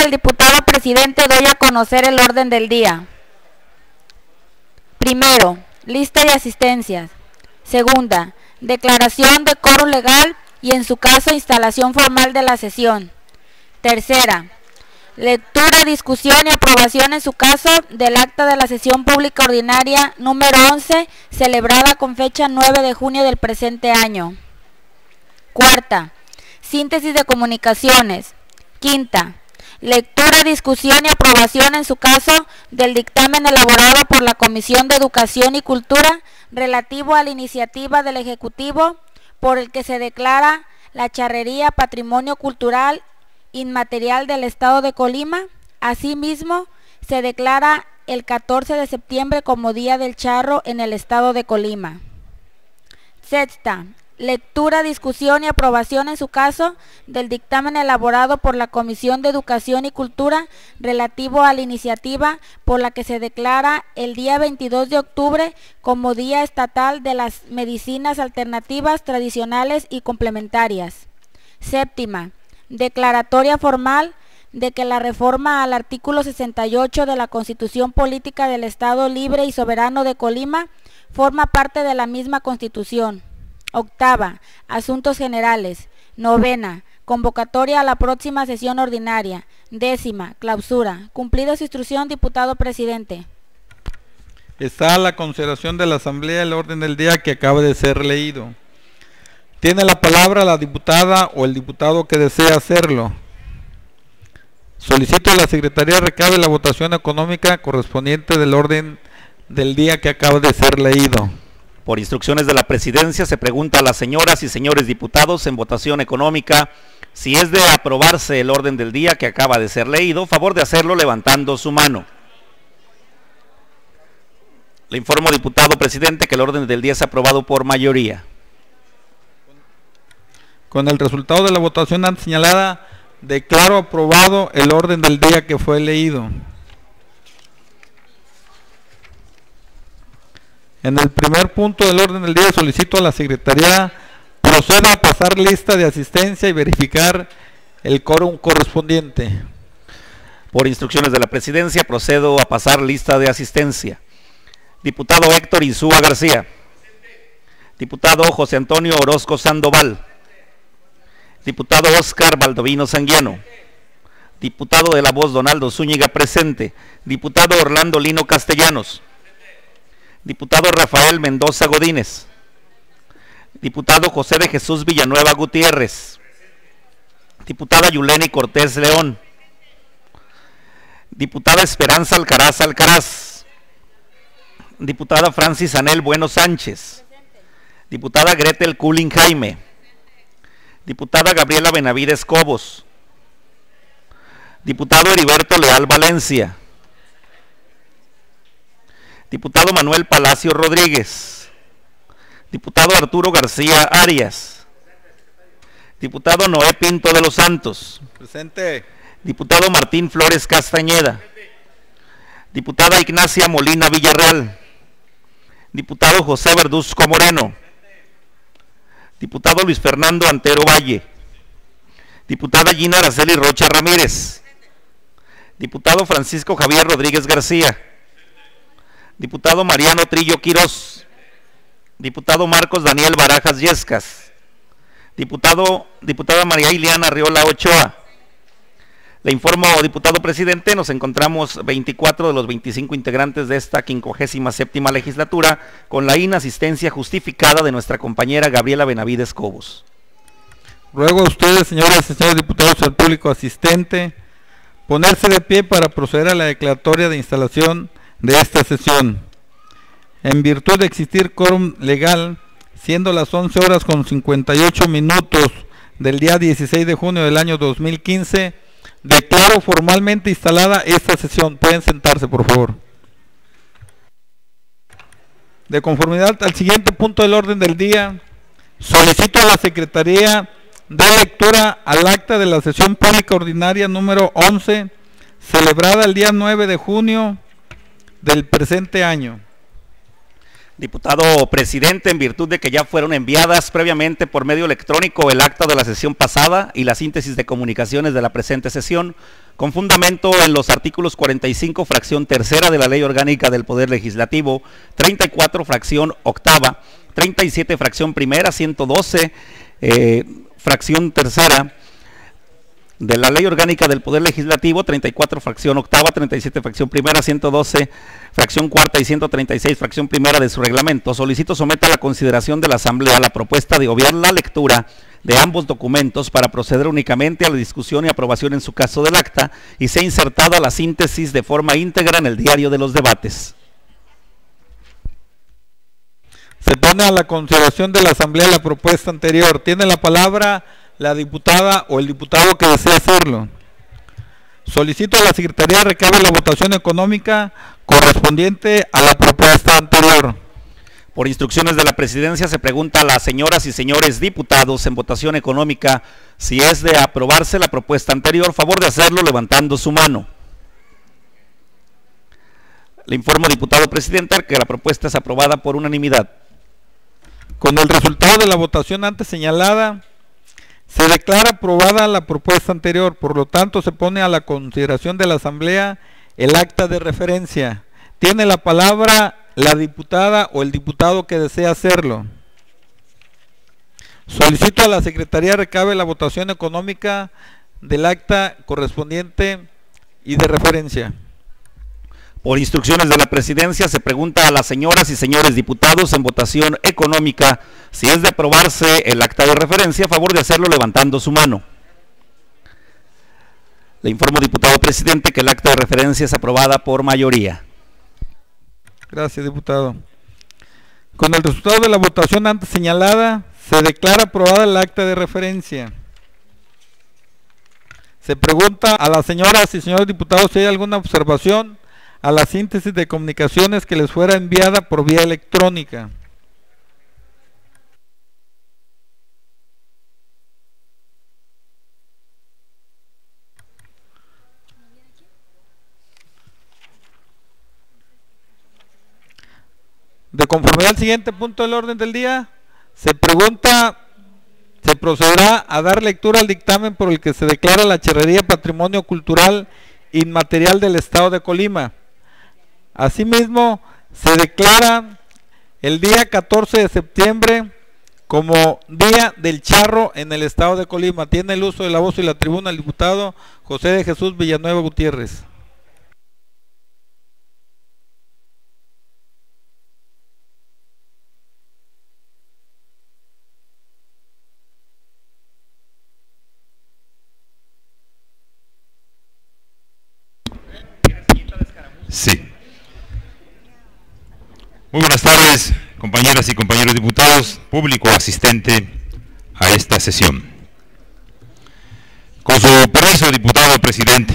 del diputado presidente doy a conocer el orden del día. Primero, lista de asistencias. Segunda, declaración de quórum legal y en su caso instalación formal de la sesión. Tercera, lectura, discusión y aprobación en su caso del acta de la sesión pública ordinaria número 11, celebrada con fecha 9 de junio del presente año. Cuarta, síntesis de comunicaciones. Quinta, lectura, discusión y aprobación en su caso del dictamen elaborado por la Comisión de Educación y Cultura relativo a la iniciativa del Ejecutivo por el que se declara la charrería Patrimonio Cultural Inmaterial del Estado de Colima. Asimismo, se declara el 14 de septiembre como Día del Charro en el Estado de Colima. Sexta, lectura, discusión y aprobación en su caso del dictamen elaborado por la Comisión de Educación y Cultura relativo a la iniciativa por la que se declara el día 22 de octubre como Día Estatal de las Medicinas Alternativas Tradicionales y Complementarias. Séptima, declaratoria formal de que la reforma al artículo 68 de la Constitución Política del Estado Libre y Soberano de Colima forma parte de la misma Constitución. Octava, asuntos generales. Novena, convocatoria a la próxima sesión ordinaria. Décima, clausura. Cumplida su instrucción, diputado presidente. Está a la consideración de la Asamblea el orden del día que acaba de ser leído. Tiene la palabra la diputada o el diputado que desea hacerlo. Solicito a la Secretaría recabe la votación económica correspondiente del orden del día que acaba de ser leído. Por instrucciones de la Presidencia se pregunta a las señoras y señores diputados en votación económica si es de aprobarse el orden del día que acaba de ser leído, favor de hacerlo levantando su mano. Le informo, diputado presidente, que el orden del día es aprobado por mayoría. Con el resultado de la votación antes señalada, declaro aprobado el orden del día que fue leído. En el primer punto del orden del día solicito a la Secretaría proceda a pasar lista de asistencia y verificar el quórum correspondiente. Por instrucciones de la Presidencia procedo a pasar lista de asistencia. Diputado Héctor Insúa García. Diputado José Antonio Orozco Sandoval. Diputado Óscar Baldovino Sanguiano. Diputado de La Voz Donaldo Zúñiga presente. Diputado Orlando Lino Castellanos. Diputado Rafael Mendoza Godínez. Diputado José de Jesús Villanueva Gutiérrez. Diputada Yuleni Cortés León. Diputada Esperanza Alcaraz Alcaraz. Diputada Francis Anel Bueno Sánchez. Diputada Gretel Culin Jaime. Diputada Gabriela Benavides Cobos. Diputado Heriberto Leal Valencia. Diputado Manuel Palacio Rodríguez. Diputado Arturo García Arias. Diputado Noé Pinto de los Santos. Presente. Diputado Martín Flores Castañeda. Diputada Ignacia Molina Villarreal. Diputado José Verduzco Moreno. Diputado Luis Fernando Antero Valle. Diputada Gina Araceli Rocha Ramírez. Diputado Francisco Javier Rodríguez García. Diputado Mariano Trillo Quirós. Diputado Marcos Daniel Barajas Yescas. Diputada María Ileana Arriola Ochoa. Le informo, diputado presidente, nos encontramos 24 de los 25 integrantes de esta 57ª legislatura con la inasistencia justificada de nuestra compañera Gabriela Benavides Cobos. Ruego a ustedes, señoras y señores diputados, al público asistente, ponerse de pie para proceder a la declaratoria de instalación de esta sesión. En virtud de existir quórum legal, siendo las 11:58 del día 16 de junio del año 2015, declaro formalmente instalada esta sesión. Pueden sentarse, por favor. De conformidad al siguiente punto del orden del día, solicito a la Secretaría de lectura al acta de la sesión pública ordinaria número 11, celebrada el día 9 de junio del presente año. Diputado presidente, en virtud de que ya fueron enviadas previamente por medio electrónico el acta de la sesión pasada y la síntesis de comunicaciones de la presente sesión, con fundamento en los artículos 45, fracción tercera de la Ley Orgánica del Poder Legislativo, 34, fracción octava, 37, fracción primera, 112, fracción tercera de la Ley Orgánica del Poder Legislativo, 34, fracción octava, 37, fracción primera, 112, fracción cuarta y 136, fracción primera de su reglamento. Solicito someta a la consideración de la Asamblea la propuesta de obviar la lectura de ambos documentos para proceder únicamente a la discusión y aprobación en su caso del acta y sea insertada la síntesis de forma íntegra en el diario de los debates. Se pone a la consideración de la Asamblea la propuesta anterior. Tiene la palabra la diputada o el diputado que desea hacerlo. Solicito a la Secretaría recabe la votación económica correspondiente a la propuesta anterior. Por instrucciones de la Presidencia se pregunta a las señoras y señores diputados en votación económica si es de aprobarse la propuesta anterior, favor de hacerlo levantando su mano. Le informo, diputado presidente, que la propuesta es aprobada por unanimidad. Con el resultado de la votación antes señalada, se declara aprobada la propuesta anterior, por lo tanto se pone a la consideración de la Asamblea el acta de referencia. Tiene la palabra la diputada o el diputado que desea hacerlo. Solicito a la Secretaría recabe la votación económica del acta correspondiente y de referencia. Por instrucciones de la Presidencia se pregunta a las señoras y señores diputados en votación económica si es de aprobarse el acta de referencia, a favor de hacerlo levantando su mano. Le informo, diputado presidente, que el acta de referencia es aprobada por mayoría. Gracias, diputado. Con el resultado de la votación antes señalada, se declara aprobada el acta de referencia. Se pregunta a las señoras y señores diputados si hay alguna observación a la síntesis de comunicaciones que les fuera enviada por vía electrónica. De conformidad al siguiente punto del orden del día, se procederá a dar lectura al dictamen por el que se declara la charrería Patrimonio Cultural Inmaterial del Estado de Colima. Asimismo, se declara el día 14 de septiembre como Día del Charro en el Estado de Colima. Tiene el uso de la voz y la tribuna el diputado José de Jesús Villanueva Gutiérrez. Sí. Muy buenas tardes, compañeras y compañeros diputados, público asistente a esta sesión. Con su permiso, diputado presidente.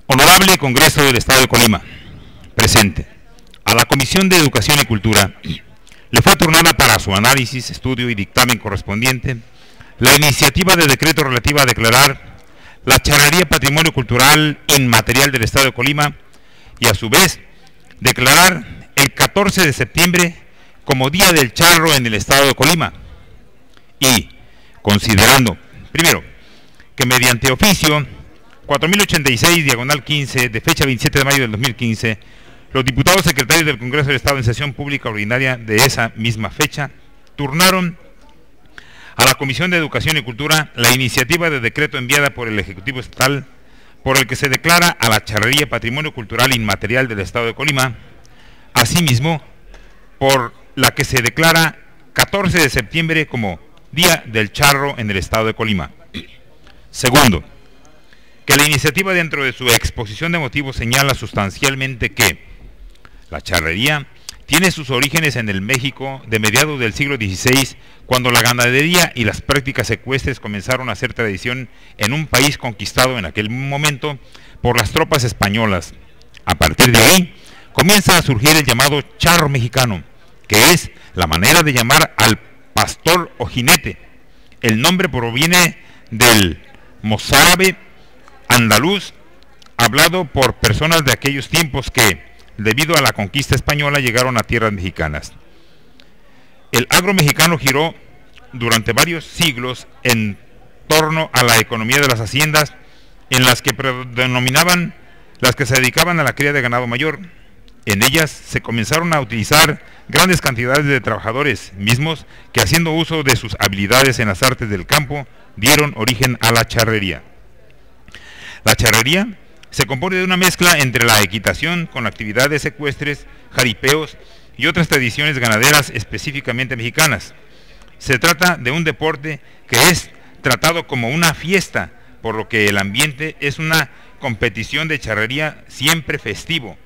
Honorable Congreso del Estado de Colima, presente. A la Comisión de Educación y Cultura le fue turnada para su análisis, estudio y dictamen correspondiente la iniciativa de decreto relativa a declarar la charrería Patrimonio Cultural Inmaterial del Estado de Colima y a su vez declarar el 14 de septiembre como Día del Charro en el Estado de Colima y considerando, primero, que mediante oficio 4086/15 de fecha 27 de mayo del 2015, los diputados secretarios del Congreso del Estado en sesión pública ordinaria de esa misma fecha turnaron a la Comisión de Educación y Cultura la iniciativa de decreto enviada por el Ejecutivo Estatal por el que se declara a la charrería Patrimonio Cultural Inmaterial del Estado de Colima, asimismo por la que se declara 14 de septiembre como Día del Charro en el Estado de Colima. Segundo, que la iniciativa dentro de su exposición de motivos señala sustancialmente que la charrería tiene sus orígenes en el México de mediados del siglo XVI, cuando la ganadería y las prácticas ecuestres comenzaron a ser tradición en un país conquistado en aquel momento por las tropas españolas. A partir de ahí, comienza a surgir el llamado charro mexicano, que es la manera de llamar al pastor o jinete. El nombre proviene del mozárabe andaluz, hablado por personas de aquellos tiempos que, debido a la conquista española, llegaron a tierras mexicanas. El agro mexicano giró durante varios siglos en torno a la economía de las haciendas, en las que predominaban las que se dedicaban a la cría de ganado mayor. En ellas se comenzaron a utilizar grandes cantidades de trabajadores mismos que, haciendo uso de sus habilidades en las artes del campo, dieron origen a la charrería. La charrería se compone de una mezcla entre la equitación con actividades ecuestres, jaripeos y otras tradiciones ganaderas específicamente mexicanas. Se trata de un deporte que es tratado como una fiesta, por lo que el ambiente es una competición de charrería siempre festivo.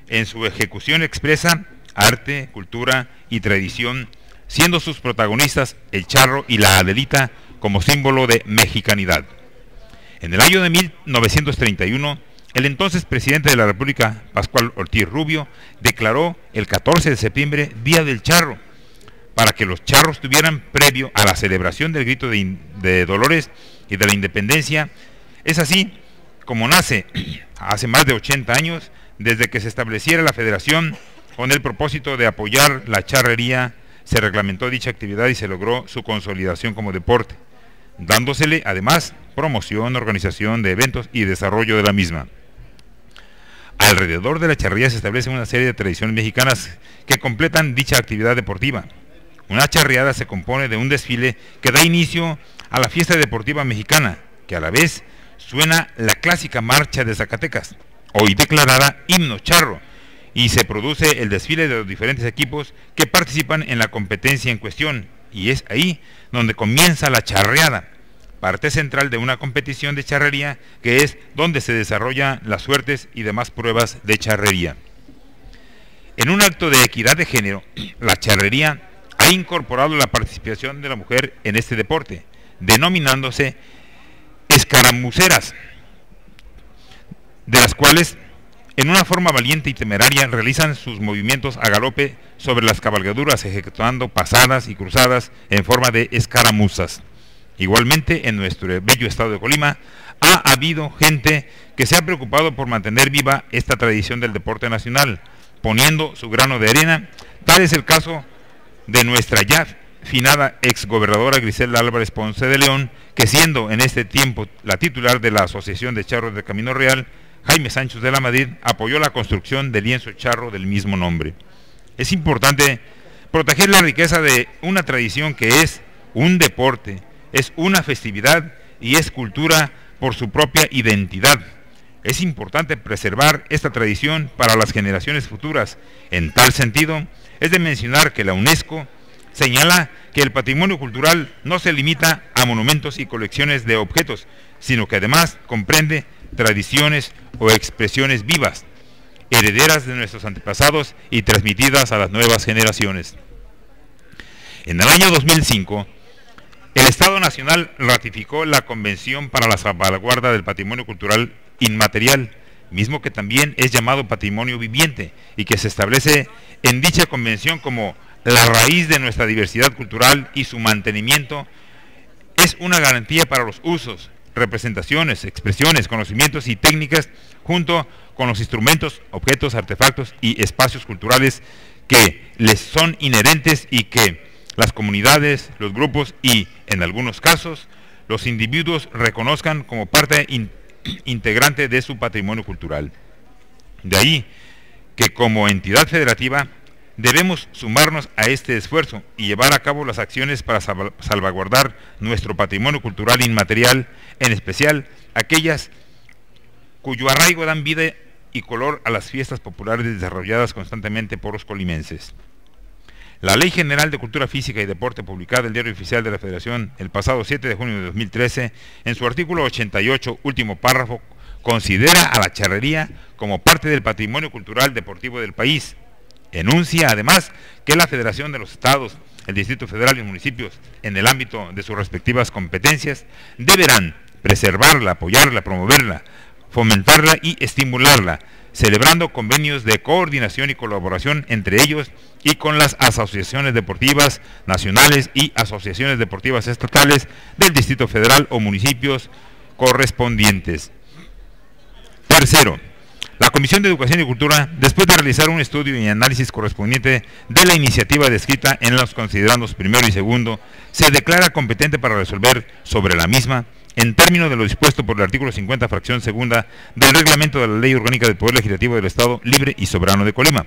En su ejecución expresa arte, cultura y tradición, siendo sus protagonistas el charro y la adelita como símbolo de mexicanidad. En el año de 1931, el entonces presidente de la República, Pascual Ortiz Rubio, declaró el 14 de septiembre Día del Charro, para que los charros tuvieran previo a la celebración del grito de Dolores y de la Independencia. Es así como nace, hace más de 80 años, desde que se estableciera la federación, con el propósito de apoyar la charrería, se reglamentó dicha actividad y se logró su consolidación como deporte, dándosele además promoción, organización de eventos y desarrollo de la misma. Alrededor de la charrería se establecen una serie de tradiciones mexicanas que completan dicha actividad deportiva. Una charreada se compone de un desfile que da inicio a la fiesta deportiva mexicana, que a la vez suena la clásica marcha de Zacatecas, hoy declarada himno charro, y se produce el desfile de los diferentes equipos que participan en la competencia en cuestión, y es ahí donde comienza la charreada, parte central de una competición de charrería que es donde se desarrollan las suertes y demás pruebas de charrería. En un acto de equidad de género, la charrería ha incorporado la participación de la mujer en este deporte, denominándose escaramuceras, de las cuales en una forma valiente y temeraria realizan sus movimientos a galope sobre las cabalgaduras, ejecutando pasadas y cruzadas en forma de escaramuzas. Igualmente, en nuestro bello estado de Colima ha habido gente que se ha preocupado por mantener viva esta tradición del deporte nacional, poniendo su grano de arena. Tal es el caso de nuestra ya finada exgobernadora Griselda Álvarez Ponce de León, que siendo en este tiempo la titular de la Asociación de Charros de Camino Real, Jaime Sánchez de la Madrid, apoyó la construcción del lienzo charro del mismo nombre. Es importante proteger la riqueza de una tradición que es un deporte, es una festividad y es cultura por su propia identidad. Es importante preservar esta tradición para las generaciones futuras. En tal sentido, es de mencionar que la UNESCO señala que el patrimonio cultural no se limita a monumentos y colecciones de objetos, sino que además comprende tradiciones o expresiones vivas, herederas de nuestros antepasados y transmitidas a las nuevas generaciones. En el año 2005, el Estado Nacional ratificó la Convención para la Salvaguarda del Patrimonio Cultural Inmaterial, mismo que también es llamado patrimonio viviente, y que se establece en dicha convención como la raíz de nuestra diversidad cultural, y su mantenimiento es una garantía para los usos, representaciones, expresiones, conocimientos y técnicas, junto con los instrumentos, objetos, artefactos y espacios culturales que les son inherentes y que las comunidades, los grupos y, en algunos casos, los individuos reconozcan como parte integrante de su patrimonio cultural. De ahí que como entidad federativa debemos sumarnos a este esfuerzo y llevar a cabo las acciones para salvaguardar nuestro patrimonio cultural inmaterial, en especial aquellas cuyo arraigo dan vida y color a las fiestas populares desarrolladas constantemente por los colimenses. La Ley General de Cultura Física y Deporte, publicada en el Diario Oficial de la Federación el pasado 7 de junio de 2013, en su artículo 88, último párrafo, considera a la charrería como parte del patrimonio cultural deportivo del país. Enuncia además que la Federación de los Estados, el Distrito Federal y municipios, en el ámbito de sus respectivas competencias, deberán preservarla, apoyarla, promoverla, fomentarla y estimularla, celebrando convenios de coordinación y colaboración entre ellos y con las asociaciones deportivas nacionales y asociaciones deportivas estatales del Distrito Federal o municipios correspondientes. Tercero, la Comisión de Educación y Cultura, después de realizar un estudio y análisis correspondiente de la iniciativa descrita en los considerandos primero y segundo, se declara competente para resolver sobre la misma en términos de lo dispuesto por el artículo 50, fracción segunda del reglamento de la Ley Orgánica del Poder Legislativo del Estado Libre y Soberano de Colima.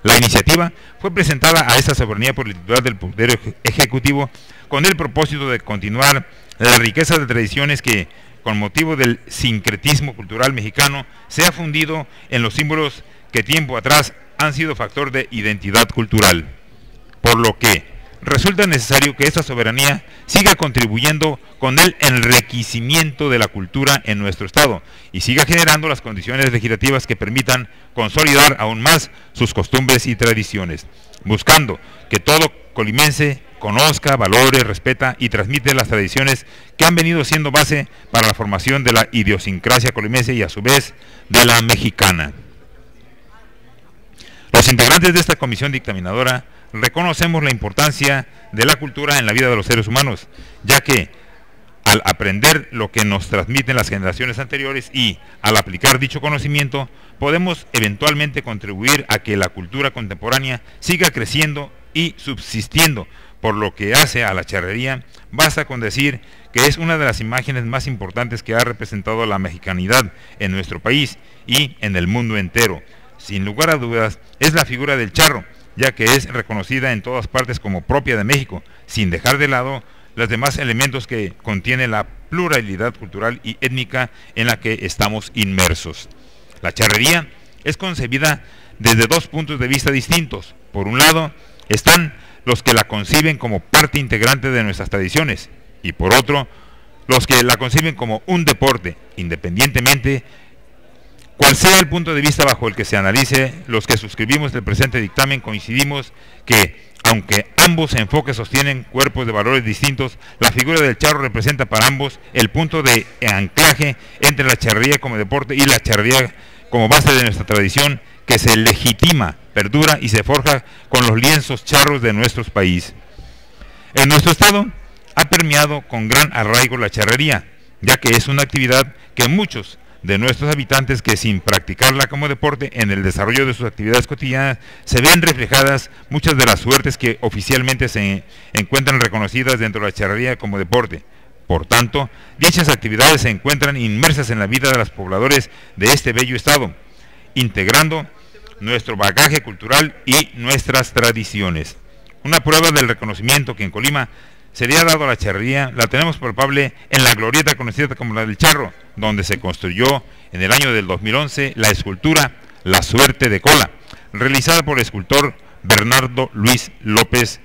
La iniciativa fue presentada a esta soberanía por el titular del Poder Ejecutivo con el propósito de continuar la riqueza de tradiciones que, con motivo del sincretismo cultural mexicano, se ha fundido en los símbolos que tiempo atrás han sido factor de identidad cultural. Por lo que resulta necesario que esta soberanía siga contribuyendo con el enriquecimiento de la cultura en nuestro Estado y siga generando las condiciones legislativas que permitan consolidar aún más sus costumbres y tradiciones, buscando que todo colimense conozca, valore, respeta y transmite las tradiciones que han venido siendo base para la formación de la idiosincrasia colimense y a su vez de la mexicana. Los integrantes de esta comisión dictaminadora reconocemos la importancia de la cultura en la vida de los seres humanos, ya que al aprender lo que nos transmiten las generaciones anteriores y al aplicar dicho conocimiento, podemos eventualmente contribuir a que la cultura contemporánea siga creciendo y subsistiendo. Por lo que hace a la charrería, basta con decir que es una de las imágenes más importantes que ha representado la mexicanidad en nuestro país y en el mundo entero. Sin lugar a dudas, es la figura del charro, ya que es reconocida en todas partes como propia de México, sin dejar de lado los demás elementos que contiene la pluralidad cultural y étnica en la que estamos inmersos. La charrería es concebida desde dos puntos de vista distintos. Por un lado, están los que la conciben como parte integrante de nuestras tradiciones, y por otro, los que la conciben como un deporte. Independientemente cual sea el punto de vista bajo el que se analice, los que suscribimos el presente dictamen coincidimos que, aunque ambos enfoques sostienen cuerpos de valores distintos, la figura del charro representa para ambos el punto de anclaje entre la charrería como deporte y la charrería como base de nuestra tradición, que se legitima, perdura y se forja con los lienzos charros de nuestro país. En nuestro estado ha permeado con gran arraigo la charrería, ya que es una actividad que muchos de nuestros habitantes, que sin practicarla como deporte en el desarrollo de sus actividades cotidianas, se ven reflejadas muchas de las suertes que oficialmente se encuentran reconocidas dentro de la charrería como deporte. Por tanto, dichas actividades se encuentran inmersas en la vida de los pobladores de este bello estado, integrando nuestro bagaje cultural y nuestras tradiciones. Una prueba del reconocimiento que en Colima sería dado a la charrería la tenemos palpable en la glorieta conocida como la del Charro, donde se construyó en el año del 2011 la escultura La Suerte de Cola, realizada por el escultor Bernardo Luis López,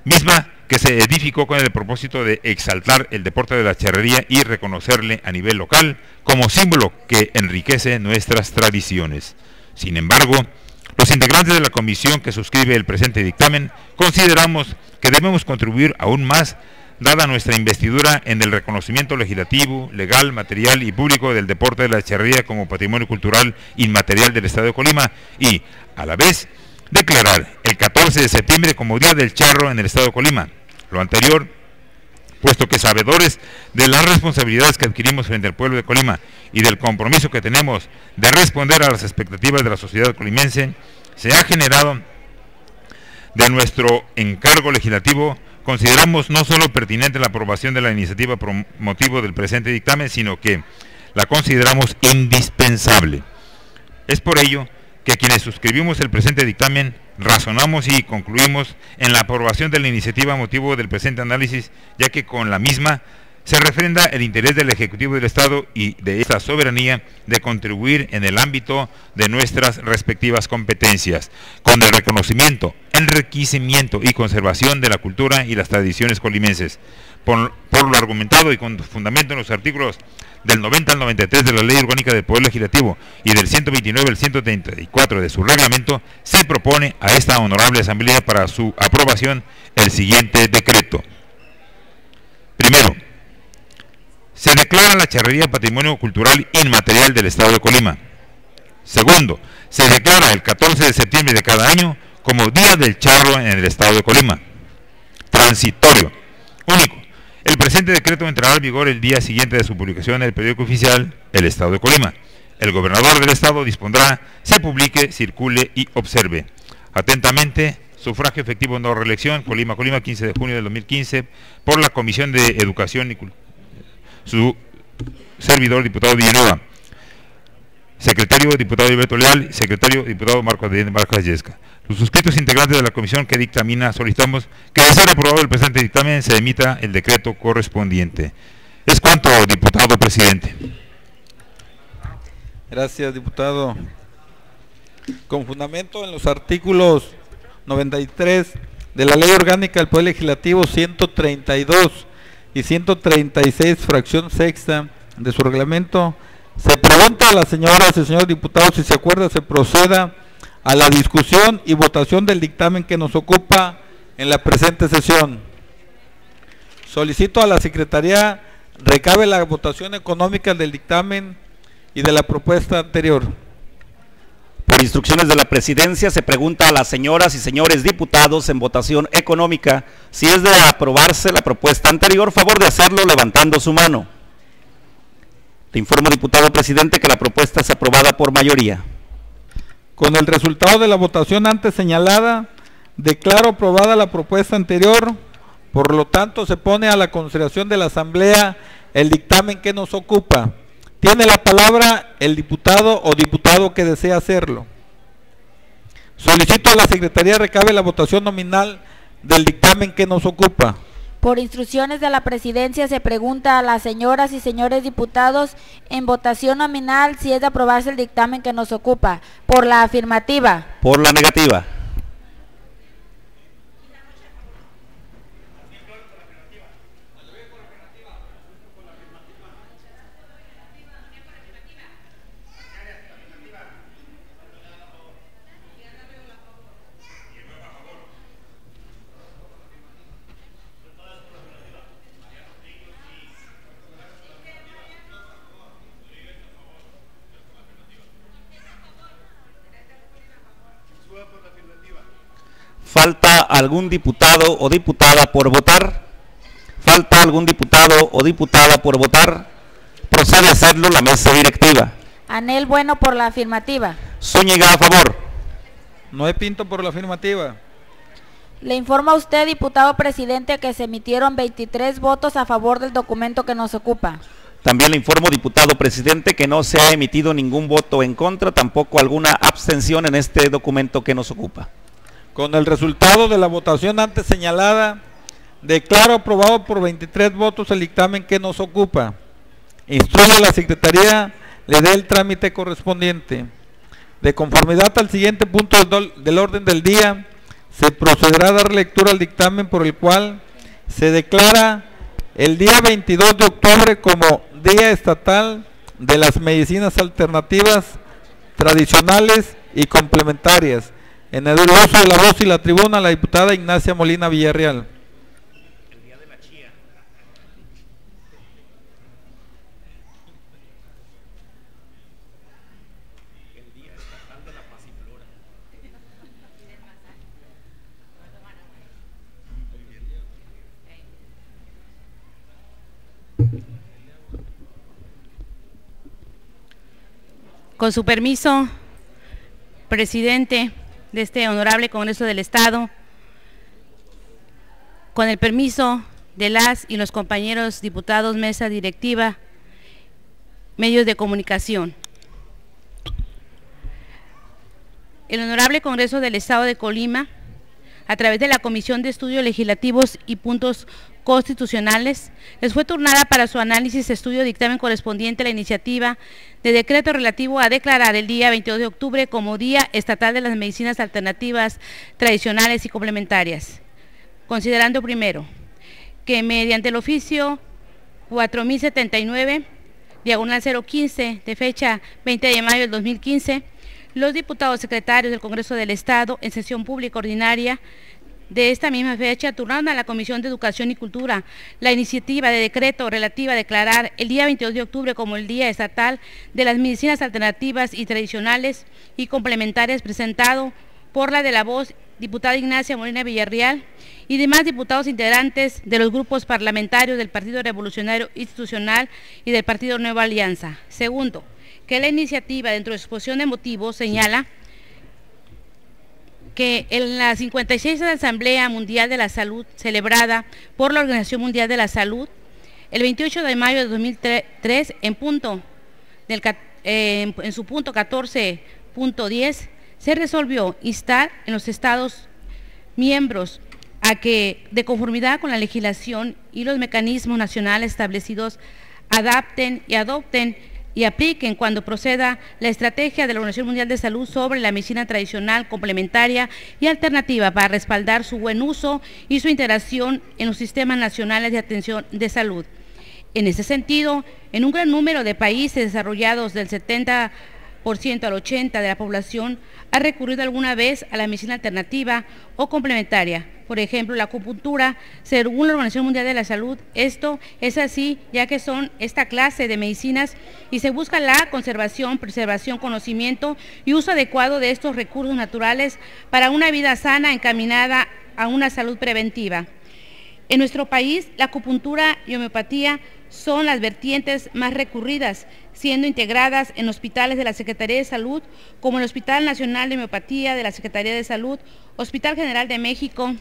misma que se edificó con el propósito de exaltar el deporte de la charrería y reconocerle a nivel local como símbolo que enriquece nuestras tradiciones. Sin embargo, los integrantes de la comisión que suscribe el presente dictamen consideramos que debemos contribuir aún más, dada nuestra investidura en el reconocimiento legislativo, legal, material y público del deporte de la charrería como patrimonio cultural inmaterial del Estado de Colima y, a la vez, declarar el 14 de septiembre como Día del Charro en el Estado de Colima. Lo anterior, puesto que sabedores de las responsabilidades que adquirimos frente al pueblo de Colima y del compromiso que tenemos de responder a las expectativas de la sociedad colimense, se ha generado de nuestro encargo legislativo, consideramos no solo pertinente la aprobación de la iniciativa por motivo del presente dictamen, sino que la consideramos indispensable. Es por ello que quienes suscribimos el presente dictamen razonamos y concluimos en la aprobación de la iniciativa a motivo del presente análisis, ya que con la misma se refrenda el interés del Ejecutivo del Estado y de esta soberanía de contribuir en el ámbito de nuestras respectivas competencias, con el reconocimiento, enriquecimiento y conservación de la cultura y las tradiciones colimenses. Por lo argumentado y con fundamento en los artículos del 90 al 93 de la Ley Orgánica del Poder Legislativo y del 129 al 134 de su reglamento, se propone a esta honorable Asamblea para su aprobación el siguiente decreto. Primero, se declara la charrería patrimonio cultural inmaterial del Estado de Colima. Segundo, se declara el 14 de septiembre de cada año como Día del Charro en el Estado de Colima. Transitorio. Único. El presente decreto entrará en vigor el día siguiente de su publicación en el periódico oficial El Estado de Colima. El gobernador del Estado dispondrá, se publique, circule y observe. Atentamente, sufragio efectivo no reelección, Colima, 15 de junio del 2015, por la Comisión de Educación y Cultura su servidor, diputado Villanueva. Secretario, diputado Alberto Leal. Secretario, diputado Marcos Yesca. Los suscritos integrantes de la comisión que dictamina solicitamos que, de ser aprobado el presente dictamen, se emita el decreto correspondiente. Es cuanto, diputado presidente. Gracias, diputado. Con fundamento en los artículos 93 de la Ley Orgánica del Poder Legislativo 132 y 136, fracción sexta de su reglamento, se pregunta a las señoras y señores diputados si se acuerda se proceda a la discusión y votación del dictamen que nos ocupa en la presente sesión. Solicito a la Secretaría recabe la votación económica del dictamen y de la propuesta anterior. Por instrucciones de la presidencia, se pregunta a las señoras y señores diputados en votación económica si es de aprobarse la propuesta anterior, favor de hacerlo levantando su mano. Te informo, diputado presidente, que la propuesta es aprobada por mayoría. Con el resultado de la votación antes señalada, declaro aprobada la propuesta anterior. Por lo tanto, se pone a la consideración de la Asamblea el dictamen que nos ocupa. Tiene la palabra el diputado o diputado que desea hacerlo. Solicito a la Secretaría recabe la votación nominal del dictamen que nos ocupa. Por instrucciones de la presidencia, se pregunta a las señoras y señores diputados en votación nominal si es de aprobarse el dictamen que nos ocupa. Por la afirmativa. Por la negativa. ¿Falta algún diputado o diputada por votar? ¿Falta algún diputado o diputada por votar? Procede a hacerlo la mesa directiva. Anel Bueno por la afirmativa. Zúñiga a favor. Noé Pinto por la afirmativa. Le informa a usted, diputado presidente, que se emitieron 23 votos a favor del documento que nos ocupa. También le informo, diputado presidente, que no se ha emitido ningún voto en contra, tampoco alguna abstención en este documento que nos ocupa. Con el resultado de la votación antes señalada, declaro aprobado por 23 votos el dictamen que nos ocupa. Instruye a la Secretaría le dé el trámite correspondiente. De conformidad al siguiente punto del orden del día, se procederá a dar lectura al dictamen por el cual se declara el día 22 de octubre como Día Estatal de las Medicinas Alternativas, Tradicionales y Complementarias. En el uso de la voz y la tribuna, la diputada Ignacia Molina Villarreal. El día de la chía. El día estatal de la pasiflora. Con su permiso, presidente de este honorable Congreso del Estado, con el permiso de las y los compañeros diputados, mesa directiva, medios de comunicación. El honorable Congreso del Estado de Colima, a través de la Comisión de Estudios Legislativos y Puntos Constitucionales, les fue turnada para su análisis, estudio, dictamen correspondiente a la iniciativa de decreto relativo a declarar el día 22 de octubre como Día Estatal de las Medicinas Alternativas, Tradicionales y Complementarias. Considerando primero, que mediante el oficio 4079, diagonal 015, de fecha 20 de mayo del 2015, los diputados secretarios del Congreso del Estado, en sesión pública ordinaria de esta misma fecha, turnaron a la Comisión de Educación y Cultura la iniciativa de decreto relativa a declarar el día 22 de octubre como el Día Estatal de las Medicinas Alternativas y Tradicionales y Complementarias, presentado por la de la voz, diputada Ignacia Molina Villarreal, y demás diputados integrantes de los grupos parlamentarios del Partido Revolucionario Institucional y del Partido Nueva Alianza. Segundo, que la iniciativa, dentro de su exposición de motivos, señala que en la 56ª Asamblea Mundial de la Salud, celebrada por la Organización Mundial de la Salud, El 28 de mayo de 2003, en su punto 14.10, se resolvió instar en los Estados miembros a que, de conformidad con la legislación y los mecanismos nacionales establecidos, adapten y adopten y apliquen cuando proceda la estrategia de la Organización Mundial de Salud sobre la medicina tradicional, complementaria y alternativa para respaldar su buen uso y su integración en los sistemas nacionales de atención de salud. En ese sentido, en un gran número de países desarrollados, del 70% al 80% de la población ha recurrido alguna vez a la medicina alternativa o complementaria. Por ejemplo, la acupuntura, según la Organización Mundial de la Salud. Esto es así, ya que son esta clase de medicinas y se busca la conservación, preservación, conocimiento y uso adecuado de estos recursos naturales para una vida sana encaminada a una salud preventiva. En nuestro país, la acupuntura y homeopatía son las vertientes más recurridas, siendo integradas en hospitales de la Secretaría de Salud, como el Hospital Nacional de Homeopatía de la Secretaría de Salud, Hospital General de México,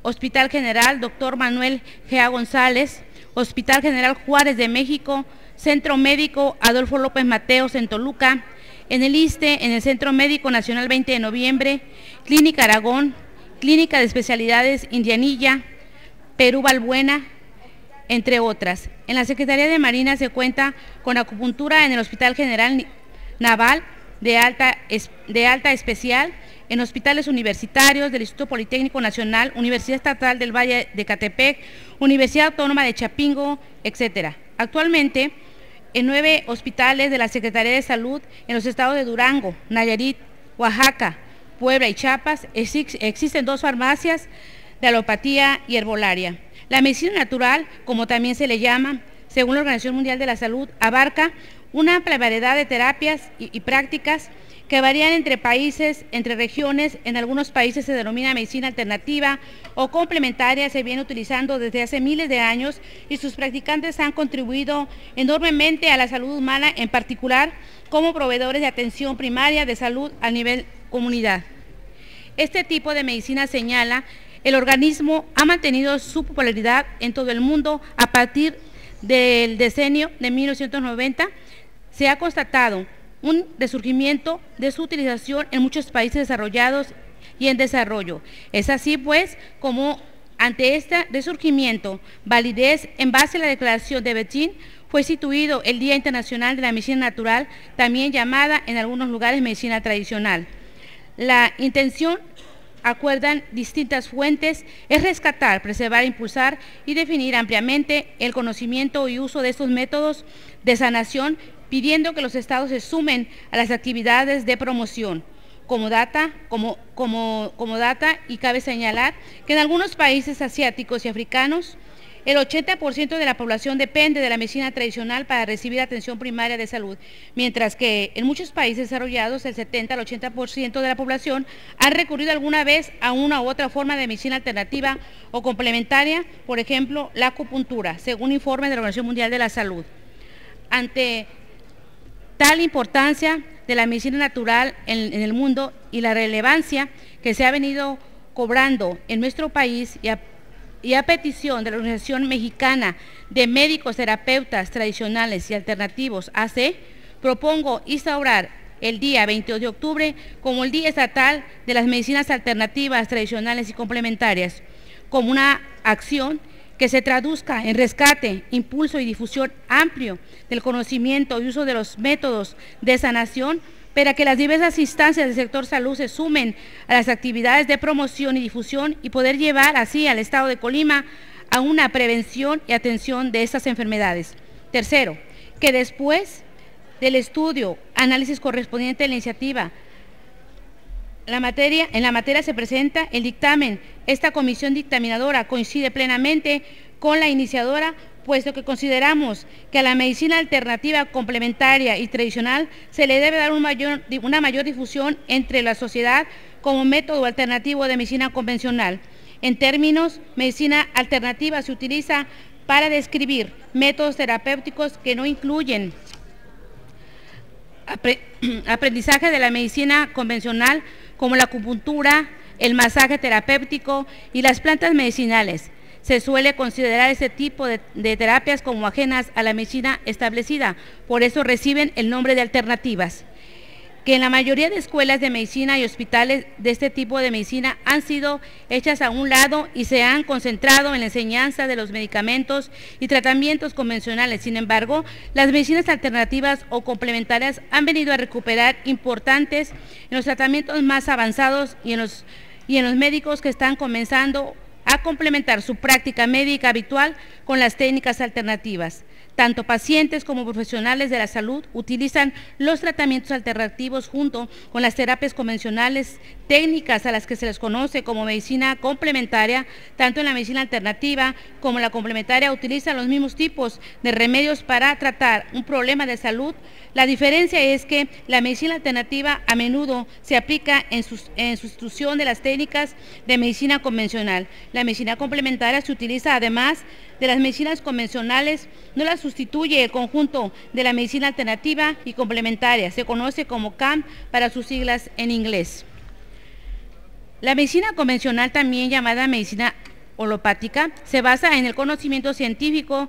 Hospital General Dr. Manuel G.A. González, Hospital General Juárez de México, Centro Médico Adolfo López Mateos en Toluca, en el ISSSTE, en el Centro Médico Nacional 20 de Noviembre, Clínica Aragón, Clínica de Especialidades Indianilla, Perú Balbuena, entre otras. En la Secretaría de Marina se cuenta con acupuntura en el Hospital General Naval de alta especial, en hospitales universitarios del Instituto Politécnico Nacional, Universidad Estatal del Valle de Ecatepec, Universidad Autónoma de Chapingo, etc. Actualmente, en 9 hospitales de la Secretaría de Salud en los estados de Durango, Nayarit, Oaxaca, Puebla y Chiapas, existen 2 farmacias de alopatía y herbolaria. La medicina natural, como también se le llama, según la Organización Mundial de la Salud, abarca una amplia variedad de terapias y prácticas que varían entre países, entre regiones. En algunos países se denomina medicina alternativa o complementaria, se viene utilizando desde hace miles de años y sus practicantes han contribuido enormemente a la salud humana, en particular como proveedores de atención primaria de salud a nivel comunidad. Este tipo de medicina, señala, el organismo ha mantenido su popularidad en todo el mundo a partir del decenio de 1990. Se ha constatado un resurgimiento de su utilización en muchos países desarrollados y en desarrollo. Es así, pues, como ante este resurgimiento, validez en base a la Declaración de Beijing, fue instituido el Día Internacional de la Medicina Natural, también llamada en algunos lugares medicina tradicional. La intención, acuerdan distintas fuentes, es rescatar, preservar, impulsar y definir ampliamente el conocimiento y uso de estos métodos de sanación, pidiendo que los estados se sumen a las actividades de promoción. Como data, y cabe señalar que en algunos países asiáticos y africanos, el 80% de la población depende de la medicina tradicional para recibir atención primaria de salud, mientras que en muchos países desarrollados el 70 al 80% de la población han recurrido alguna vez a una u otra forma de medicina alternativa o complementaria, por ejemplo, la acupuntura, según informes de la Organización Mundial de la Salud. Ante tal importancia de la medicina natural en el mundo y la relevancia que se ha venido cobrando en nuestro país y a petición de la Organización Mexicana de Médicos Terapeutas Tradicionales y Alternativos, AC, propongo instaurar el día 22 de octubre como el Día Estatal de las Medicinas Alternativas, Tradicionales y Complementarias, como una acción que se traduzca en rescate, impulso y difusión amplio del conocimiento y uso de los métodos de sanación, para que las diversas instancias del sector salud se sumen a las actividades de promoción y difusión y poder llevar así al Estado de Colima a una prevención y atención de estas enfermedades. Tercero, que después del estudio, análisis correspondiente a la iniciativa, en la materia se presenta el dictamen. Esta comisión dictaminadora coincide plenamente con la iniciadora, puesto que consideramos que a la medicina alternativa, complementaria y tradicional se le debe dar una mayor difusión entre la sociedad como método alternativo de medicina convencional. En términos, medicina alternativa se utiliza para describir métodos terapéuticos que no incluyen aprendizaje de la medicina convencional, como la acupuntura, el masaje terapéutico y las plantas medicinales. se suele considerar este tipo de terapias como ajenas a la medicina establecida, por eso reciben el nombre de alternativas. Que en la mayoría de escuelas de medicina y hospitales de este tipo de medicina han sido hechas a un lado y se han concentrado en la enseñanza de los medicamentos y tratamientos convencionales. Sin embargo, las medicinas alternativas o complementarias han venido a recuperar importantes en los tratamientos más avanzados y en los médicos que están comenzando a complementar su práctica médica habitual con las técnicas alternativas. Tanto pacientes como profesionales de la salud utilizan los tratamientos alternativos junto con las terapias convencionales, técnicas a las que se les conoce como medicina complementaria. Tanto en la medicina alternativa como la complementaria utilizan los mismos tipos de remedios para tratar un problema de salud. La diferencia es que la medicina alternativa a menudo se aplica en sustitución de las técnicas de medicina convencional. La medicina complementaria se utiliza además de las medicinas convencionales, no la sustituye el conjunto de la medicina alternativa y complementaria. Se conoce como CAM para sus siglas en inglés. La medicina convencional, también llamada medicina holopática, se basa en el conocimiento científico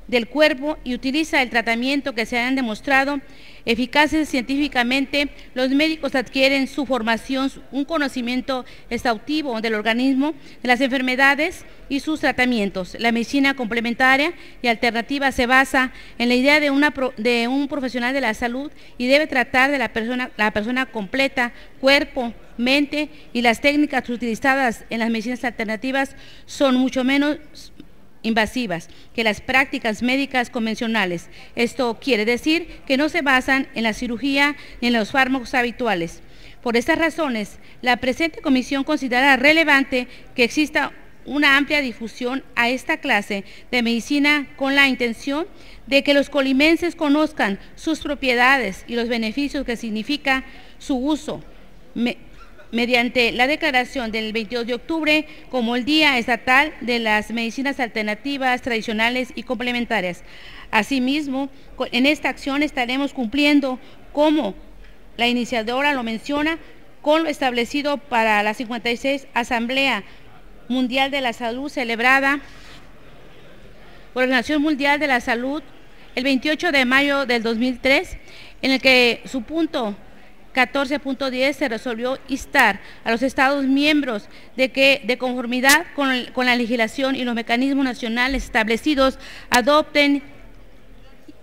del cuerpo y utiliza el tratamiento que se han demostrado eficaces científicamente. Los médicos adquieren su formación, un conocimiento exhaustivo del organismo, de las enfermedades y sus tratamientos. La medicina complementaria y alternativa se basa en la idea de un profesional de la salud y debe tratar de la persona completa, cuerpo, mente, y las técnicas utilizadas en las medicinas alternativas son mucho menos invasivas que las prácticas médicas convencionales. Esto quiere decir que no se basan en la cirugía ni en los fármacos habituales. Por estas razones, la presente comisión considera relevante que exista una amplia difusión a esta clase de medicina con la intención de que los colimenses conozcan sus propiedades y los beneficios que significa su uso, mediante la declaración del 22 de octubre como el Día Estatal de las Medicinas Alternativas, Tradicionales y Complementarias. Asimismo, en esta acción estaremos cumpliendo, como la iniciadora lo menciona, con lo establecido para la 56 Asamblea Mundial de la Salud, celebrada por la Organización Mundial de la Salud el 28 de mayo del 2003, en el que su punto 14.10 se resolvió instar a los Estados miembros de que, de conformidad con la legislación y los mecanismos nacionales establecidos, adopten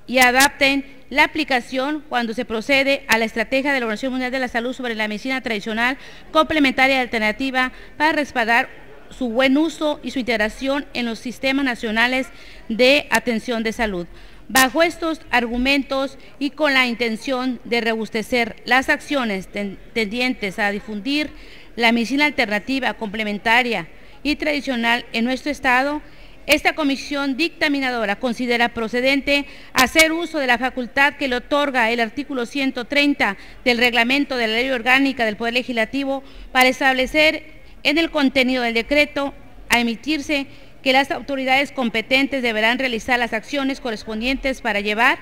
y adapten la aplicación cuando se procede a la estrategia de la Organización Mundial de la Salud sobre la medicina tradicional, complementaria y alternativa para respaldar su buen uso y su integración en los sistemas nacionales de atención de salud. Bajo estos argumentos y con la intención de robustecer las acciones tendientes a difundir la medicina alternativa, complementaria y tradicional en nuestro Estado, esta comisión dictaminadora considera procedente hacer uso de la facultad que le otorga el artículo 130 del reglamento de la Ley Orgánica del Poder Legislativo para establecer en el contenido del decreto a emitirse que las autoridades competentes deberán realizar las acciones correspondientes para llevar,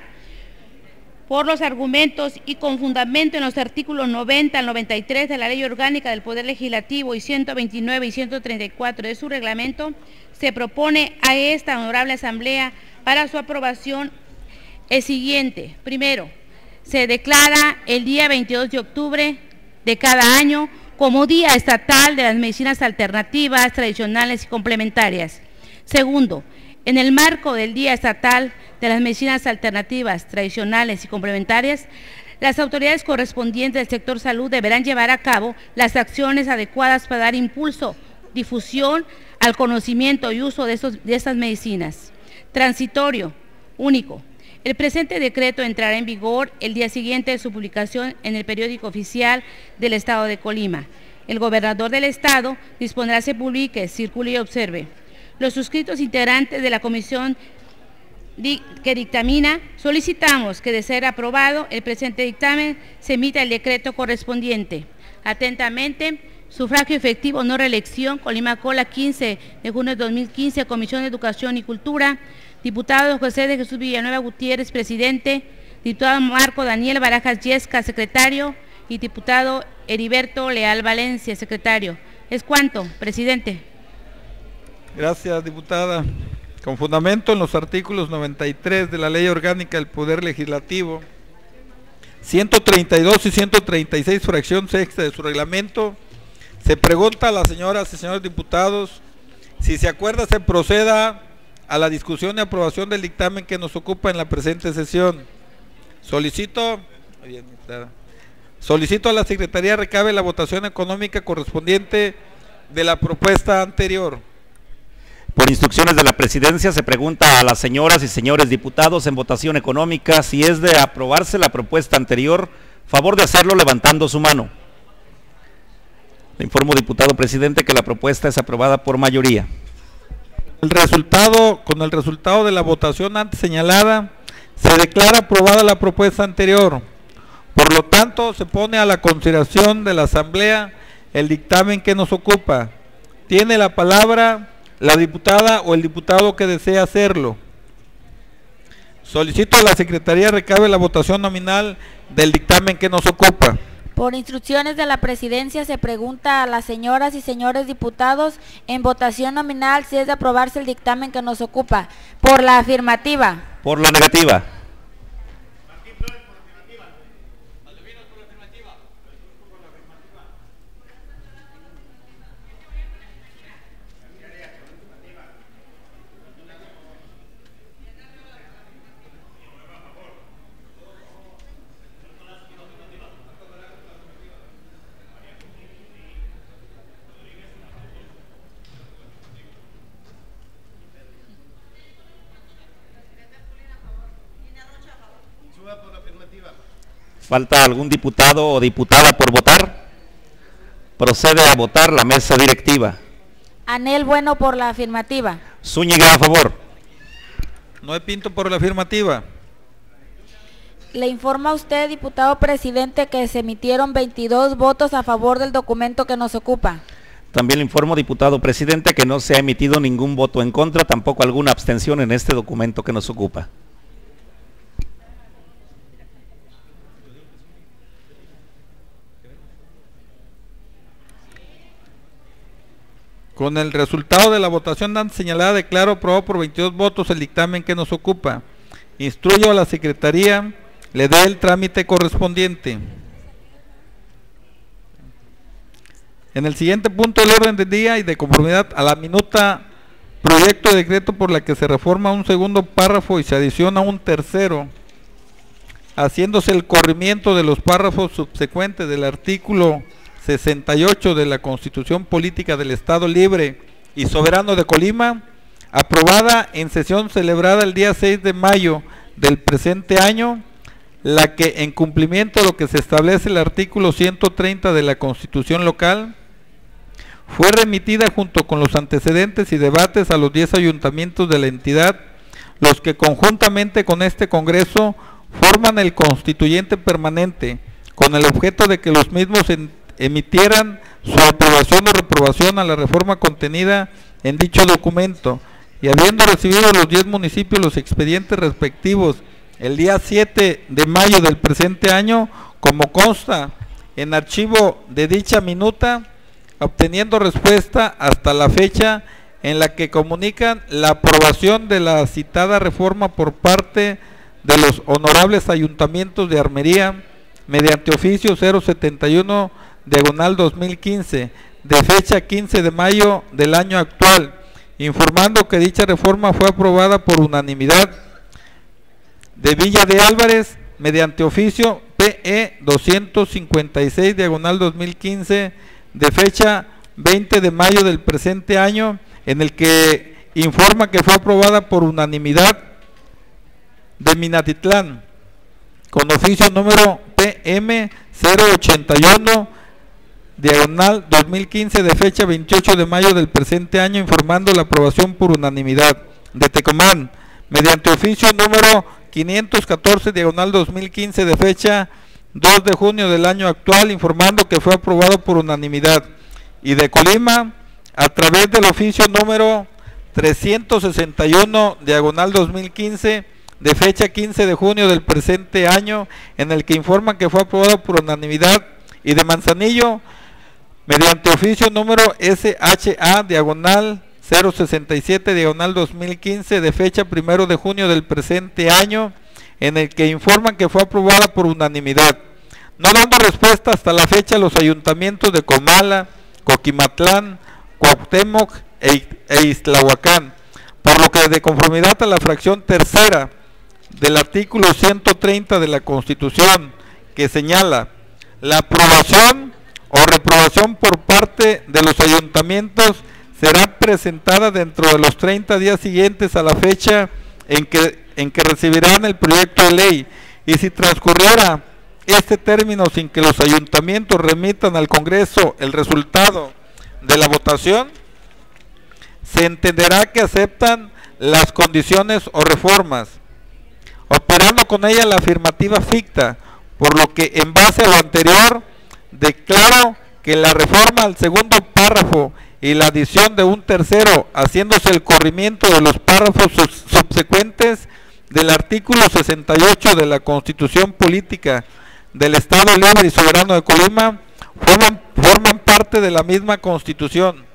por los argumentos y con fundamento en los artículos 90 al 93 de la Ley Orgánica del Poder Legislativo y 129 y 134 de su reglamento, se propone a esta honorable Asamblea para su aprobación el siguiente. Primero, se declara el día 22 de octubre de cada año como Día Estatal de las Medicinas Alternativas, Tradicionales y Complementarias. Segundo, en el marco del Día Estatal de las Medicinas Alternativas, Tradicionales y Complementarias, las autoridades correspondientes del sector salud deberán llevar a cabo las acciones adecuadas para dar impulso, difusión al conocimiento y uso de estas medicinas. Transitorio, único. El presente decreto entrará en vigor el día siguiente de su publicación en el periódico oficial del Estado de Colima. El gobernador del Estado dispondrá se publique, circule y observe. Los suscritos integrantes de la comisión que dictamina, solicitamos que, de ser aprobado el presente dictamen, se emita el decreto correspondiente. Atentamente, sufragio efectivo, no reelección, Colima Cola, 15 de junio de 2015, Comisión de Educación y Cultura, diputado José de Jesús Villanueva Gutiérrez, presidente, diputado Marco Daniel Barajas Yesca, secretario, y diputado Heriberto Leal Valencia, secretario. ¿Es cuánto, presidente? Gracias, diputada. Con fundamento en los artículos 93 de la Ley Orgánica del Poder Legislativo, 132 y 136, fracción sexta de su reglamento, se pregunta a las señoras y señores diputados si se acuerda se proceda a la discusión y aprobación del dictamen que nos ocupa en la presente sesión. Solicito a la Secretaría recabe la votación económica correspondiente de la propuesta anterior. Por instrucciones de la presidencia se pregunta a las señoras y señores diputados en votación económica si es de aprobarse la propuesta anterior, favor de hacerlo levantando su mano. Le informo, diputado presidente, que la propuesta es aprobada por mayoría. Con el resultado de la votación antes señalada, se declara aprobada la propuesta anterior. Por lo tanto, se pone a la consideración de la Asamblea el dictamen que nos ocupa. Tiene la palabra la diputada o el diputado que desea hacerlo. Solicito a la Secretaría recabe la votación nominal del dictamen que nos ocupa. Por instrucciones de la presidencia se pregunta a las señoras y señores diputados en votación nominal si es de aprobarse el dictamen que nos ocupa. Por la afirmativa. Por la negativa. ¿Falta algún diputado o diputada por votar? Procede a votar la mesa directiva. Anel Bueno por la afirmativa. Zúñiga a favor. Noé Pinto por la afirmativa. Le informa a usted, diputado presidente, que se emitieron 22 votos a favor del documento que nos ocupa. También le informo, diputado presidente, que no se ha emitido ningún voto en contra, tampoco alguna abstención en este documento que nos ocupa. Con el resultado de la votación antes señalada, declaro aprobado por 22 votos el dictamen que nos ocupa. Instruyo a la Secretaría, le dé el trámite correspondiente. En el siguiente punto del orden del día y de conformidad a la minuta, proyecto de decreto por la que se reforma un segundo párrafo y se adiciona un tercero, haciéndose el corrimiento de los párrafos subsecuentes del artículo 68 de la Constitución Política del Estado Libre y Soberano de Colima, aprobada en sesión celebrada el día 6 de mayo del presente año, la que en cumplimiento de lo que se establece el artículo 130 de la Constitución local, fue remitida junto con los antecedentes y debates a los 10 ayuntamientos de la entidad, los que conjuntamente con este Congreso forman el constituyente permanente, con el objeto de que los mismos emitieran su aprobación o reprobación a la reforma contenida en dicho documento, y habiendo recibido los 10 municipios los expedientes respectivos el día 7 de mayo del presente año, como consta en archivo de dicha minuta, obteniendo respuesta hasta la fecha en la que comunican la aprobación de la citada reforma por parte de los honorables ayuntamientos de Armería, mediante oficio 071 diagonal 2015, de fecha 15 de mayo del año actual, informando que dicha reforma fue aprobada por unanimidad, de Villa de Álvarez, mediante oficio PE 256 diagonal 2015, de fecha 20 de mayo del presente año, en el que informa que fue aprobada por unanimidad de Minatitlán, con oficio número PM 081 diagonal 2015, de fecha 28 de mayo del presente año, informando la aprobación por unanimidad de Tecomán, mediante oficio número 514 diagonal 2015, de fecha 2 de junio del año actual, informando que fue aprobado por unanimidad, y de Colima, a través del oficio número 361 diagonal 2015, de fecha 15 de junio del presente año, en el que informan que fue aprobado por unanimidad, y de Manzanillo, mediante oficio número SHA diagonal 067/2015 de fecha 1 de junio del presente año, en el que informan que fue aprobada por unanimidad, no dando respuesta hasta la fecha a los ayuntamientos de Comala, Coquimatlán, Cuauhtémoc e Ixtlahuacán, por lo que de conformidad a la fracción tercera del artículo 130 de la Constitución, que señala la aprobación o reprobación por parte de los ayuntamientos será presentada dentro de los 30 días siguientes a la fecha en que recibirán el proyecto de ley, y si transcurriera este término sin que los ayuntamientos remitan al Congreso el resultado de la votación, se entenderá que aceptan las condiciones o reformas, operando con ella la afirmativa ficta, por lo que en base a lo anterior declaro que la reforma al segundo párrafo y la adición de un tercero, haciéndose el corrimiento de los párrafos subsecuentes del artículo 68 de la Constitución Política del Estado Libre y Soberano de Colima, forman parte de la misma Constitución,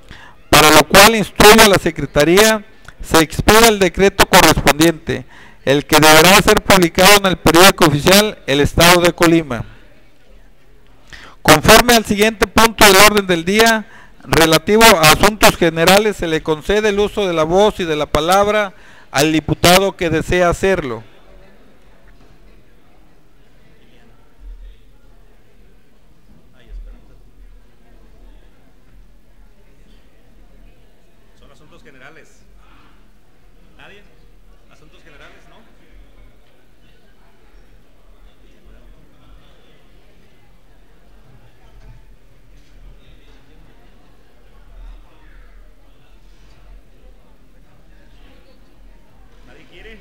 para lo cual instruyo a la Secretaría se expida el decreto correspondiente, el que deberá ser publicado en el periódico oficial El Estado de Colima. Conforme al siguiente punto del orden del día, relativo a asuntos generales, se le concede el uso de la voz y de la palabra al diputado que desea hacerlo. Son asuntos generales. ¿Nadie? ¿Asuntos generales? ¿No? ¿Nadie quiere?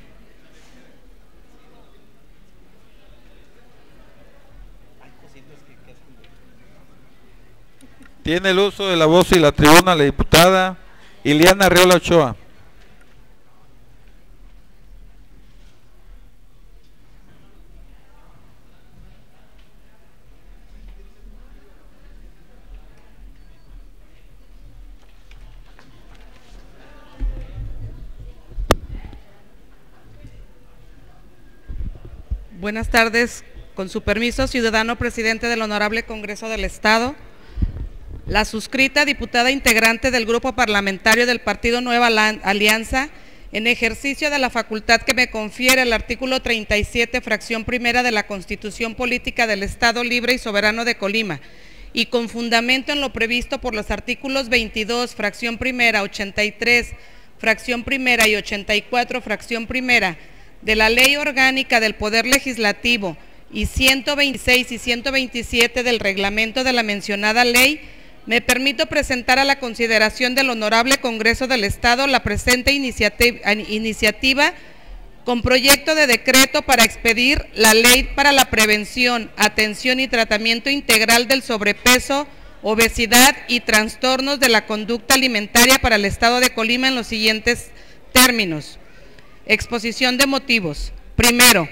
Tiene el uso de la voz y la tribuna la diputada Ileana Arriola Ochoa. Buenas tardes, con su permiso, ciudadano presidente del Honorable Congreso del Estado. La suscrita diputada integrante del Grupo Parlamentario del Partido Nueva Alianza, en ejercicio de la facultad que me confiere el artículo 37, fracción primera de la Constitución Política del Estado Libre y Soberano de Colima, y con fundamento en lo previsto por los artículos 22, fracción primera, 83, fracción primera y 84, fracción primera, de la Ley Orgánica del Poder Legislativo y 126 y 127 del reglamento de la mencionada ley, me permito presentar a la consideración del Honorable Congreso del Estado la presente iniciativa con proyecto de decreto para expedir la Ley para la Prevención, Atención y Tratamiento Integral del Sobrepeso, Obesidad y Trastornos de la Conducta Alimentaria para el Estado de Colima en los siguientes términos. Exposición de motivos. Primero,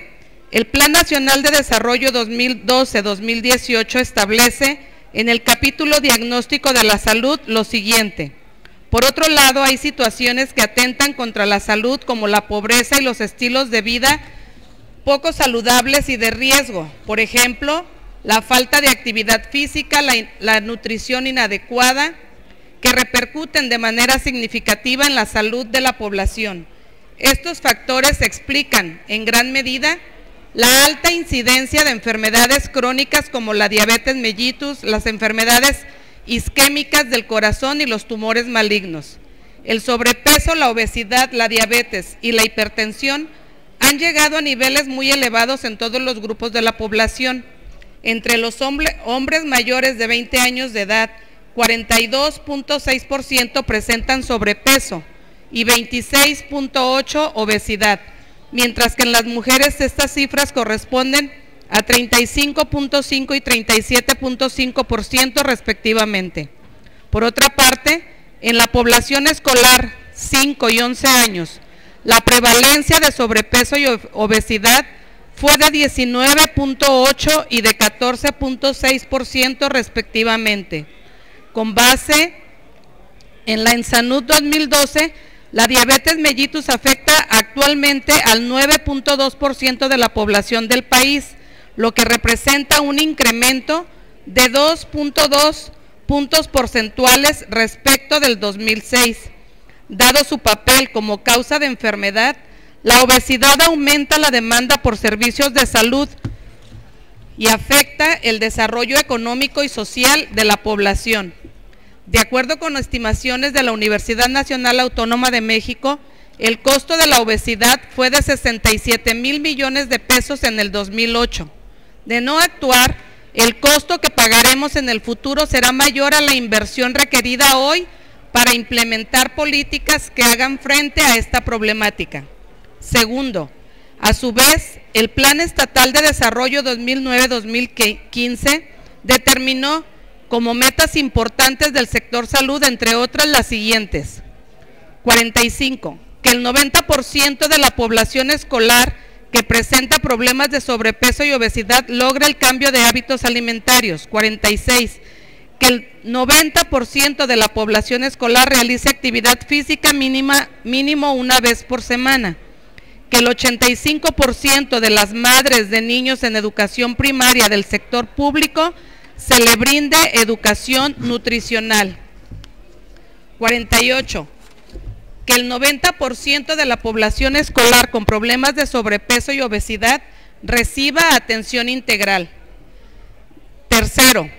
el Plan Nacional de Desarrollo 2012-2018 establece en el capítulo Diagnóstico de la Salud lo siguiente. Por otro lado, hay situaciones que atentan contra la salud, como la pobreza y los estilos de vida poco saludables y de riesgo. Por ejemplo, la falta de actividad física, la nutrición inadecuada, que repercuten de manera significativa en la salud de la población. Estos factores explican, en gran medida, la alta incidencia de enfermedades crónicas como la diabetes mellitus, las enfermedades isquémicas del corazón y los tumores malignos. El sobrepeso, la obesidad, la diabetes y la hipertensión han llegado a niveles muy elevados en todos los grupos de la población. Entre los hombres mayores de 20 años de edad, 42.6% presentan sobrepeso y 26.8% obesidad, mientras que en las mujeres estas cifras corresponden a 35.5% y 37.5% respectivamente. Por otra parte, en la población escolar 5 y 11 años, la prevalencia de sobrepeso y obesidad fue de 19.8% y de 14.6% respectivamente. Con base En la ENSANUD 2012, la diabetes mellitus afecta actualmente al 9.2% de la población del país, lo que representa un incremento de 2.2 puntos porcentuales respecto del 2006. Dado su papel como causa de enfermedad, la obesidad aumenta la demanda por servicios de salud y afecta el desarrollo económico y social de la población. De acuerdo con estimaciones de la Universidad Nacional Autónoma de México, el costo de la obesidad fue de 67,000 millones de pesos en el 2008. De no actuar, el costo que pagaremos en el futuro será mayor a la inversión requerida hoy para implementar políticas que hagan frente a esta problemática. Segundo, a su vez, el Plan Estatal de Desarrollo 2009-2015 determinó como metas importantes del sector salud, entre otras, las siguientes. 45. Que el 90% de la población escolar que presenta problemas de sobrepeso y obesidad logre el cambio de hábitos alimentarios. 46. Que el 90% de la población escolar realice actividad física mínimo una vez por semana. Que el 85% de las madres de niños en educación primaria del sector público se le brinde educación nutricional. 48. Que el 90% de la población escolar con problemas de sobrepeso y obesidad reciba atención integral. Tercero,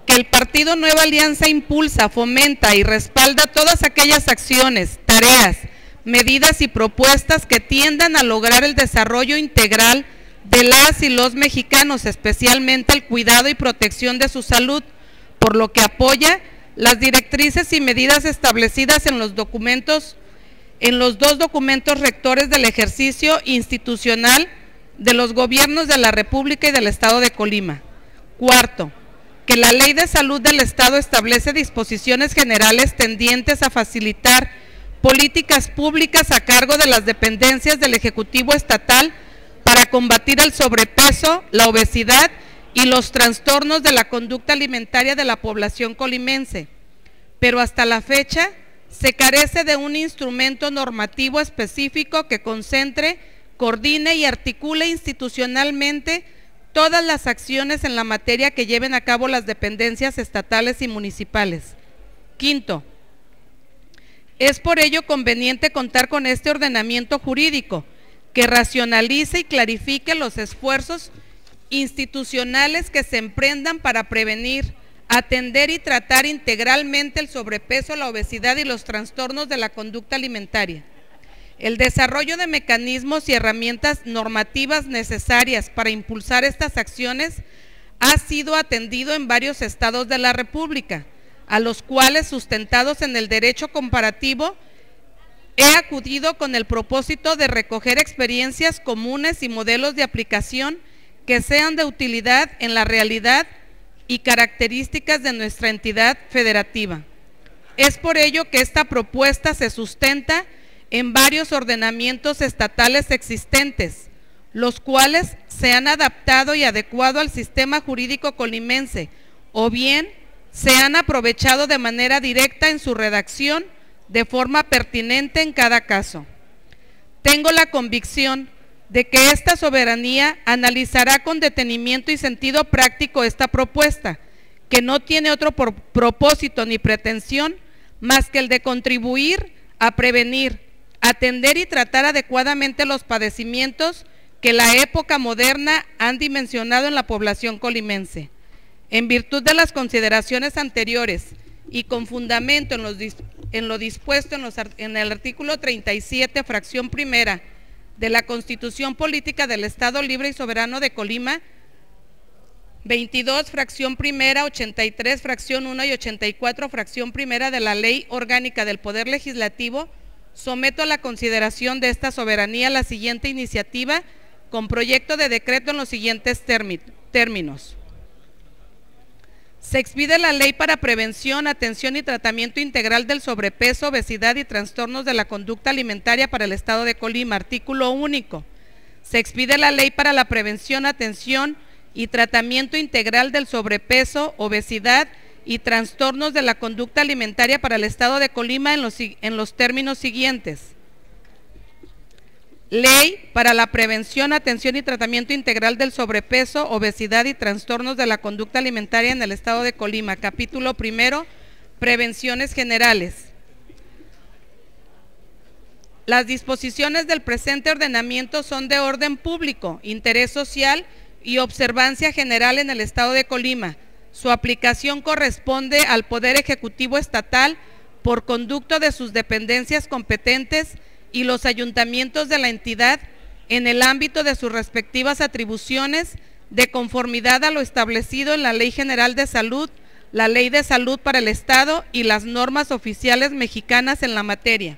que el Partido Nueva Alianza impulsa, fomenta y respalda todas aquellas acciones, tareas, medidas y propuestas que tiendan a lograr el desarrollo integral de las y los mexicanos, especialmente el cuidado y protección de su salud, por lo que apoya las directrices y medidas establecidas en los dos documentos rectores del ejercicio institucional de los gobiernos de la República y del Estado de Colima. Cuarto, que la Ley de Salud del Estado establece disposiciones generales tendientes a facilitar políticas públicas a cargo de las dependencias del Ejecutivo Estatal para combatir el sobrepeso, la obesidad y los trastornos de la conducta alimentaria de la población colimense. Pero hasta la fecha se carece de un instrumento normativo específico que concentre, coordine y articule institucionalmente todas las acciones en la materia que lleven a cabo las dependencias estatales y municipales. Quinto, es por ello conveniente contar con este ordenamiento jurídico que racionalice y clarifique los esfuerzos institucionales que se emprendan para prevenir, atender y tratar integralmente el sobrepeso, la obesidad y los trastornos de la conducta alimentaria. El desarrollo de mecanismos y herramientas normativas necesarias para impulsar estas acciones ha sido atendido en varios estados de la República, a los cuales, sustentados en el derecho comparativo, he acudido con el propósito de recoger experiencias comunes y modelos de aplicación que sean de utilidad en la realidad y características de nuestra entidad federativa. Es por ello que esta propuesta se sustenta en varios ordenamientos estatales existentes, los cuales se han adaptado y adecuado al sistema jurídico colimense, o bien se han aprovechado de manera directa en su redacción de forma pertinente en cada caso. Tengo la convicción de que esta soberanía analizará con detenimiento y sentido práctico esta propuesta, que no tiene otro propósito ni pretensión más que el de contribuir a prevenir, atender y tratar adecuadamente los padecimientos que la época moderna han dimensionado en la población colimense. En virtud de las consideraciones anteriores y con fundamento en lo dispuesto en el artículo 37, fracción primera, de la Constitución Política del Estado Libre y Soberano de Colima, 22, fracción primera, 83, fracción 1 y 84, fracción primera de la Ley Orgánica del Poder Legislativo, someto a la consideración de esta soberanía la siguiente iniciativa con proyecto de decreto en los siguientes términos. Se expide la Ley para Prevención, Atención y Tratamiento Integral del Sobrepeso, Obesidad y Trastornos de la Conducta Alimentaria para el Estado de Colima. Artículo único. Se expide la Ley para la Prevención, Atención y Tratamiento Integral del Sobrepeso, Obesidad y trastornos de la conducta alimentaria para el Estado de Colima en los términos siguientes. Ley para la prevención, atención y tratamiento integral del sobrepeso, obesidad y trastornos de la conducta alimentaria en el Estado de Colima. Capítulo primero, prevenciones generales. Las disposiciones del presente ordenamiento son de orden público, interés social y observancia general en el Estado de Colima. Su aplicación corresponde al Poder Ejecutivo Estatal por conducto de sus dependencias competentes y los ayuntamientos de la entidad en el ámbito de sus respectivas atribuciones, de conformidad a lo establecido en la Ley General de Salud, la Ley de Salud para el Estado y las normas oficiales mexicanas en la materia.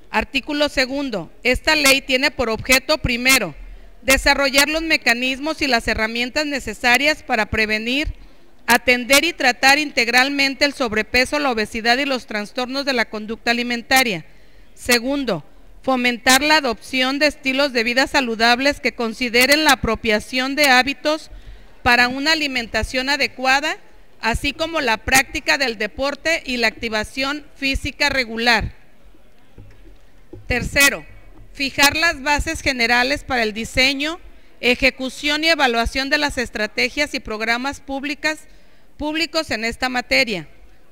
Artículo segundo. Esta ley tiene por objeto, primero, desarrollar los mecanismos y las herramientas necesarias para prevenir, atender y tratar integralmente el sobrepeso, la obesidad y los trastornos de la conducta alimentaria. Segundo, fomentar la adopción de estilos de vida saludables que consideren la apropiación de hábitos para una alimentación adecuada, así como la práctica del deporte y la activación física regular. Tercero, fijar las bases generales para el diseño, ejecución y evaluación de las estrategias y programas públicos en esta materia.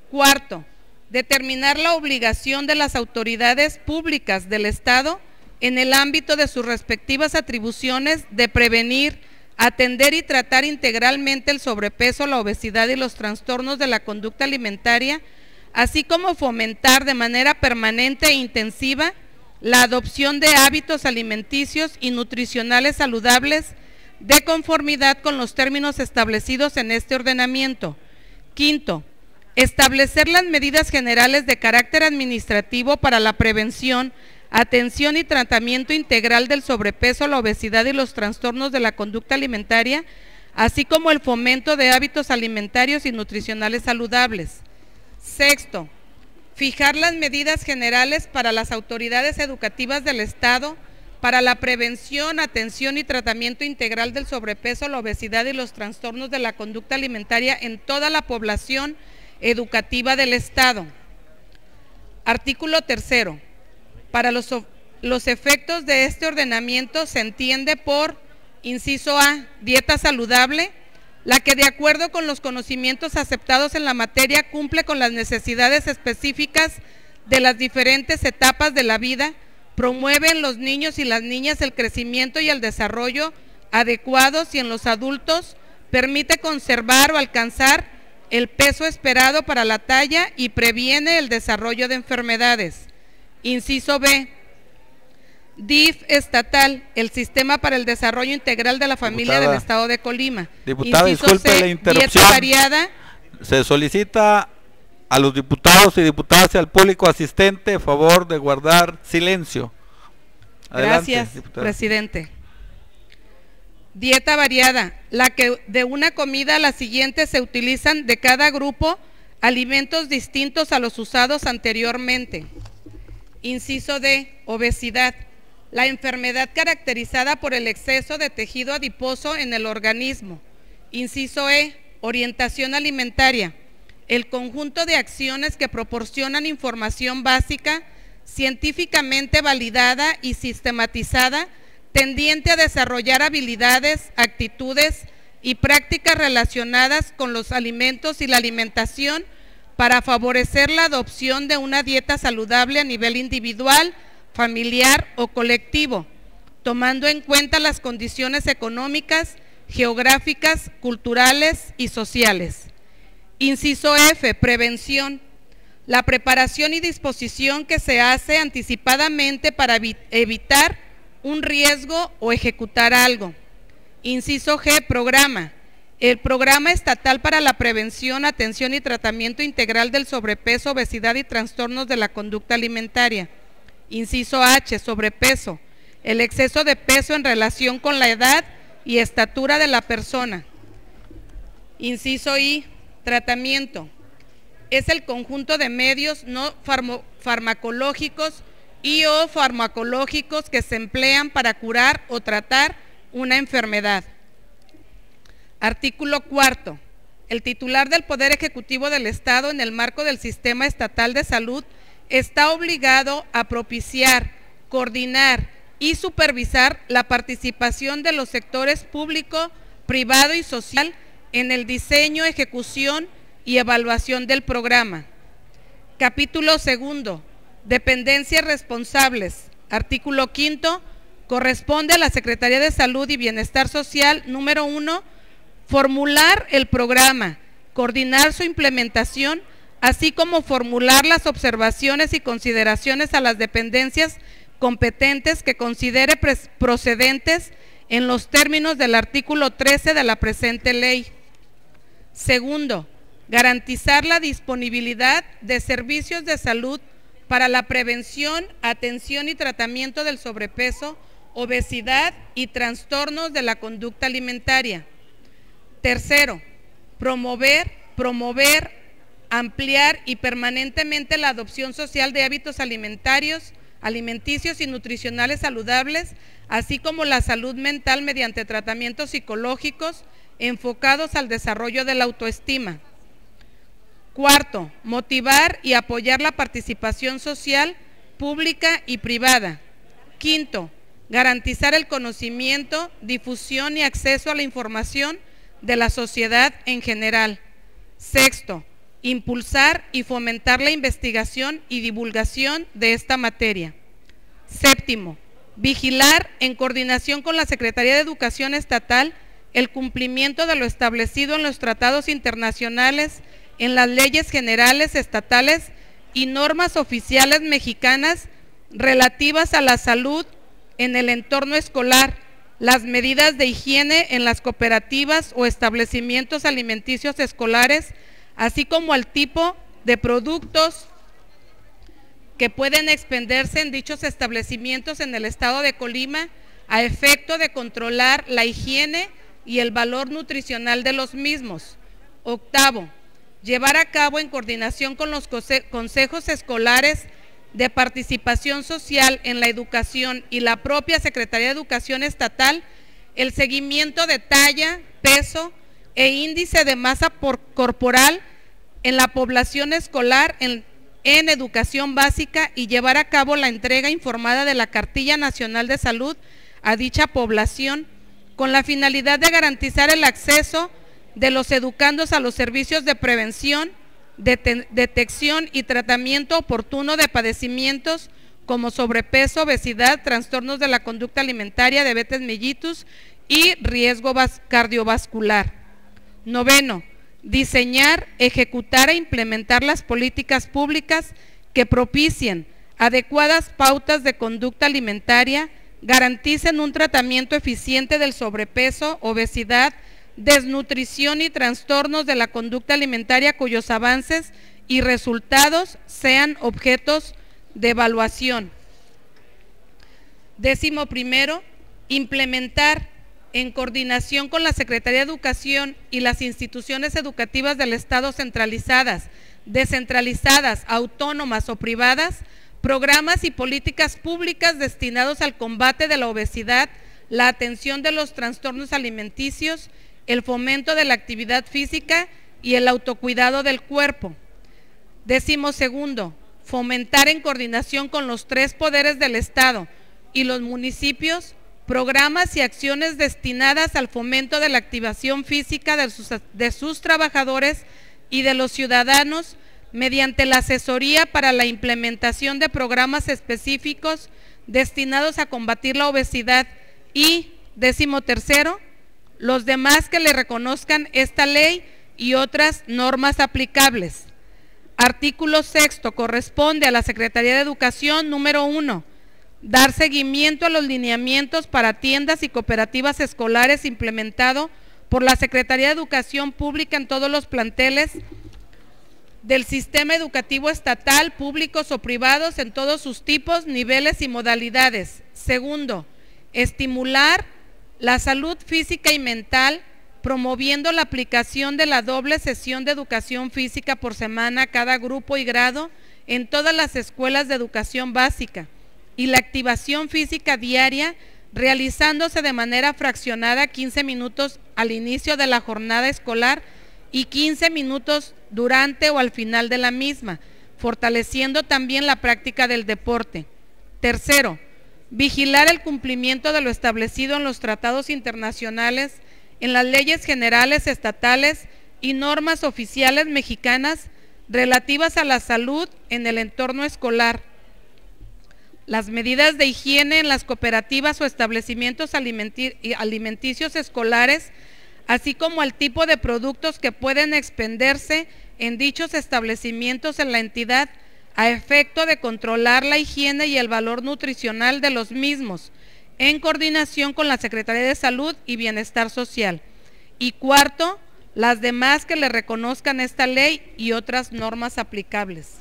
Cuarto, determinar la obligación de las autoridades públicas del Estado en el ámbito de sus respectivas atribuciones de prevenir, atender y tratar integralmente el sobrepeso, la obesidad y los trastornos de la conducta alimentaria, así como fomentar de manera permanente e intensiva la adopción de hábitos alimenticios y nutricionales saludables de conformidad con los términos establecidos en este ordenamiento. Quinto, establecer las medidas generales de carácter administrativo para la prevención, atención y tratamiento integral del sobrepeso, la obesidad y los trastornos de la conducta alimentaria, así como el fomento de hábitos alimentarios y nutricionales saludables. Sexto, fijar las medidas generales para las autoridades educativas del Estado para la prevención, atención y tratamiento integral del sobrepeso, la obesidad y los trastornos de la conducta alimentaria en toda la población educativa del Estado. Artículo tercero. Para los efectos de este ordenamiento se entiende por, inciso A, dieta saludable, la que de acuerdo con los conocimientos aceptados en la materia cumple con las necesidades específicas de las diferentes etapas de la vida, promueve en los niños y las niñas el crecimiento y el desarrollo adecuados y en los adultos permite conservar o alcanzar el peso esperado para la talla y previene el desarrollo de enfermedades. Inciso B, DIF estatal, el Sistema para el Desarrollo Integral de la Familia del Estado de Colima. Diputada, Inciso disculpe C, la interrupción. dieta variada. Se solicita a los diputados y diputadas y al público asistente favor de guardar silencio. Adelante, Gracias, diputada. presidente. Dieta variada, la que de una comida a la siguiente se utilizan de cada grupo alimentos distintos a los usados anteriormente. Inciso D, obesidad, la enfermedad caracterizada por el exceso de tejido adiposo en el organismo. Inciso E, orientación alimentaria, el conjunto de acciones que proporcionan información básica, científicamente validada y sistematizada, tendiente a desarrollar habilidades, actitudes y prácticas relacionadas con los alimentos y la alimentación para favorecer la adopción de una dieta saludable a nivel individual, familiar o colectivo, tomando en cuenta las condiciones económicas, geográficas, culturales y sociales. Inciso F, prevención, la preparación y disposición que se hace anticipadamente para evitar un riesgo o ejecutar algo. Inciso G, programa, el Programa Estatal para la Prevención, Atención y Tratamiento Integral del Sobrepeso, Obesidad y Trastornos de la Conducta Alimentaria. Inciso H, sobrepeso, el exceso de peso en relación con la edad y estatura de la persona. Inciso I, tratamiento, es el conjunto de medios no farmacológicos y o farmacológicos que se emplean para curar o tratar una enfermedad. Artículo 4. el titular del Poder Ejecutivo del Estado, en el marco del Sistema Estatal de Salud, está obligado a propiciar, coordinar y supervisar la participación de los sectores público, privado y social en el diseño, ejecución y evaluación del programa. Capítulo segundo, dependencias responsables. Artículo quinto, corresponde a la Secretaría de Salud y Bienestar Social, número 1, formular el programa, coordinar su implementación, así como formular las observaciones y consideraciones a las dependencias competentes que considere procedentes en los términos del artículo 13 de la presente ley. Segundo, garantizar la disponibilidad de servicios de salud para la prevención, atención y tratamiento del sobrepeso, obesidad y trastornos de la conducta alimentaria. Tercero, promover, ampliar y permanentemente la adopción social de hábitos alimenticios y nutricionales saludables, así como la salud mental mediante tratamientos psicológicos enfocados al desarrollo de la autoestima. Cuarto, motivar y apoyar la participación social, pública y privada. Quinto, garantizar el conocimiento, difusión y acceso a la información de la sociedad en general. Sexto, impulsar y fomentar la investigación y divulgación de esta materia. Séptimo, vigilar en coordinación con la Secretaría de Educación Estatal el cumplimiento de lo establecido en los tratados internacionales, en las leyes generales estatales y normas oficiales mexicanas relativas a la salud en el entorno escolar, las medidas de higiene en las cooperativas o establecimientos alimenticios escolares, así como al tipo de productos que pueden expenderse en dichos establecimientos en el estado de Colima a efecto de controlar la higiene y el valor nutricional de los mismos. Octavo, llevar a cabo en coordinación con los consejos escolares de participación social en la educación y la propia Secretaría de Educación Estatal el seguimiento de talla, peso e índice de masa corporal en la población escolar en educación básica y llevar a cabo la entrega informada de la Cartilla Nacional de Salud a dicha población con la finalidad de garantizar el acceso de los educandos a los servicios de prevención, detección y tratamiento oportuno de padecimientos como sobrepeso, obesidad, trastornos de la conducta alimentaria, diabetes mellitus y riesgo cardiovascular. Noveno, diseñar, ejecutar e implementar las políticas públicas que propicien adecuadas pautas de conducta alimentaria, garanticen un tratamiento eficiente del sobrepeso, obesidad, desnutrición y trastornos de la conducta alimentaria cuyos avances y resultados sean objetos de evaluación. 11, implementar en coordinación con la Secretaría de Educación y las instituciones educativas del Estado centralizadas, descentralizadas, autónomas o privadas, programas y políticas públicas destinados al combate de la obesidad, la atención de los trastornos alimenticios, el fomento de la actividad física y el autocuidado del cuerpo. 12, fomentar en coordinación con los 3 poderes del Estado y los municipios programas y acciones destinadas al fomento de la activación física de sus trabajadores y de los ciudadanos mediante la asesoría para la implementación de programas específicos destinados a combatir la obesidad y 13, los demás que le reconozcan esta ley y otras normas aplicables. Artículo 6, corresponde a la Secretaría de Educación, número 1, dar seguimiento a los lineamientos para tiendas y cooperativas escolares implementado por la Secretaría de Educación Pública en todos los planteles del sistema educativo estatal, públicos o privados en todos sus tipos, niveles y modalidades. Segundo, estimular la salud física y mental, promoviendo la aplicación de la doble sesión de educación física por semana a cada grupo y grado en todas las escuelas de educación básica y la activación física diaria realizándose de manera fraccionada 15 minutos al inicio de la jornada escolar y 15 minutos durante o al final de la misma, fortaleciendo también la práctica del deporte. Tercero, vigilar el cumplimiento de lo establecido en los tratados internacionales, en las leyes generales estatales y normas oficiales mexicanas relativas a la salud en el entorno escolar, las medidas de higiene en las cooperativas o establecimientos alimenticios escolares, así como el tipo de productos que pueden expenderse en dichos establecimientos en la entidad a efecto de controlar la higiene y el valor nutricional de los mismos, en coordinación con la Secretaría de Salud y Bienestar Social. Y cuarto, las demás que le reconozcan esta ley y otras normas aplicables.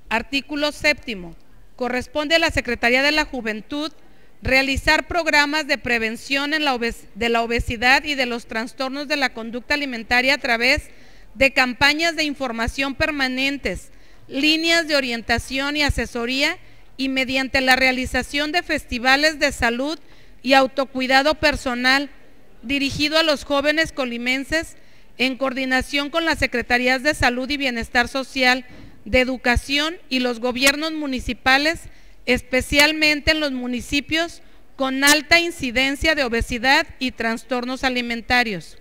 Artículo 7º. Corresponde a la Secretaría de la Juventud realizar programas de prevención de la obesidad y de los trastornos de la conducta alimentaria a través de campañas de información permanentes, líneas de orientación y asesoría y mediante la realización de festivales de salud y autocuidado personal dirigido a los jóvenes colimenses en coordinación con las Secretarías de Salud y Bienestar Social, de Educación y los gobiernos municipales, especialmente en los municipios con alta incidencia de obesidad y trastornos alimentarios.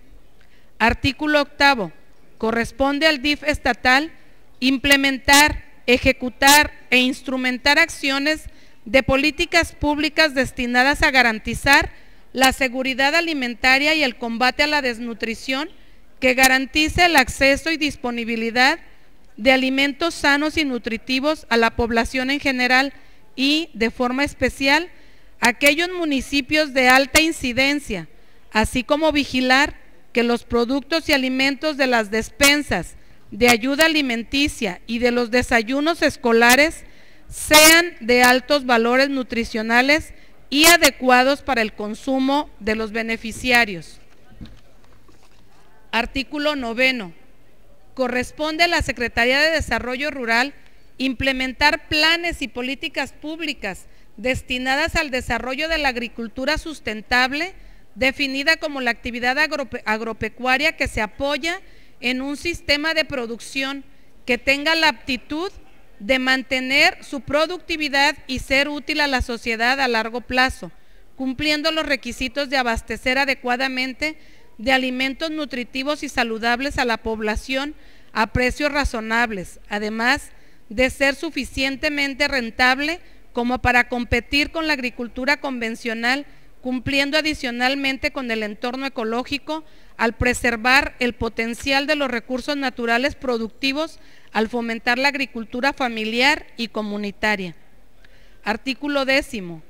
Artículo 8º. Corresponde al DIF estatal implementar, ejecutar e instrumentar acciones de políticas públicas destinadas a garantizar la seguridad alimentaria y el combate a la desnutrición, que garantice el acceso y disponibilidad de alimentos sanos y nutritivos a la población en general y, de forma especial, a aquellos municipios de alta incidencia, así como vigilar que los productos y alimentos de las despensas de ayuda alimenticia y de los desayunos escolares sean de altos valores nutricionales y adecuados para el consumo de los beneficiarios. Artículo 9º. Corresponde a la Secretaría de Desarrollo Rural implementar planes y políticas públicas destinadas al desarrollo de la agricultura sustentable, definida como la actividad agropecuaria que se apoya en un sistema de producción que tenga la aptitud de mantener su productividad y ser útil a la sociedad a largo plazo, cumpliendo los requisitos de abastecer adecuadamente de alimentos nutritivos y saludables a la población a precios razonables, además de ser suficientemente rentable como para competir con la agricultura convencional, cumpliendo adicionalmente con el entorno ecológico al preservar el potencial de los recursos naturales productivos al fomentar la agricultura familiar y comunitaria. Artículo 10º.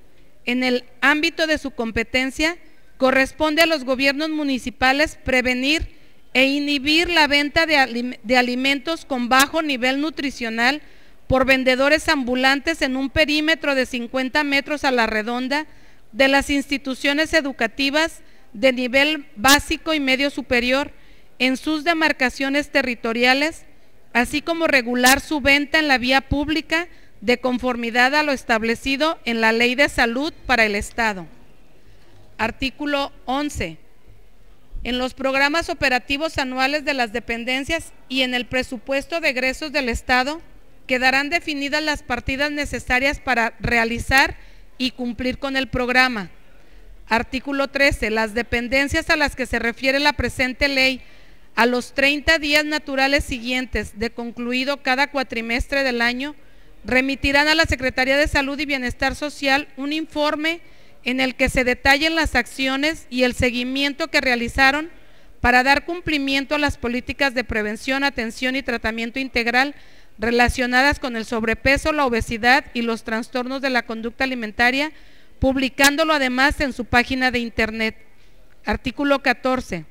En el ámbito de su competencia, corresponde a los gobiernos municipales prevenir e inhibir la venta de alimentos con bajo nivel nutricional por vendedores ambulantes en un perímetro de 50 metros a la redonda de las instituciones educativas de nivel básico y medio superior en sus demarcaciones territoriales, así como regular su venta en la vía pública de conformidad a lo establecido en la Ley de Salud para el Estado. Artículo 11. En los programas operativos anuales de las dependencias y en el presupuesto de egresos del Estado quedarán definidas las partidas necesarias para realizar y cumplir con el programa. Artículo 13. Las dependencias a las que se refiere la presente ley, a los 30 días naturales siguientes de concluido cada cuatrimestre del año, remitirán a la Secretaría de Salud y Bienestar Social un informe en el que se detallen las acciones y el seguimiento que realizaron para dar cumplimiento a las políticas de prevención, atención y tratamiento integral relacionadas con el sobrepeso, la obesidad y los trastornos de la conducta alimentaria, publicándolo además en su página de internet. Artículo 14.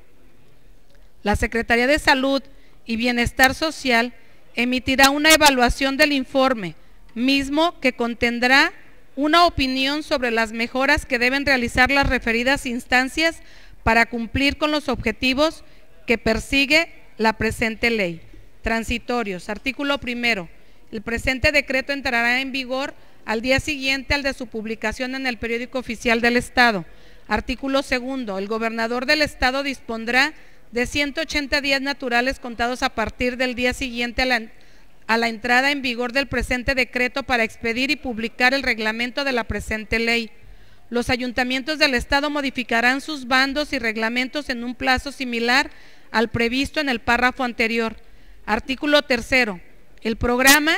La Secretaría de Salud y Bienestar Social emitirá una evaluación del informe, mismo que contendrá una opinión sobre las mejoras que deben realizar las referidas instancias para cumplir con los objetivos que persigue la presente ley. Transitorios. Artículo 1. El presente decreto entrará en vigor al día siguiente al de su publicación en el Periódico Oficial del Estado. Artículo 2. El gobernador del Estado dispondrá de 180 días naturales contados a partir del día siguiente a la entrada en vigor del presente decreto para expedir y publicar el reglamento de la presente ley. Los ayuntamientos del Estado modificarán sus bandos y reglamentos en un plazo similar al previsto en el párrafo anterior. Artículo 3º. El programa,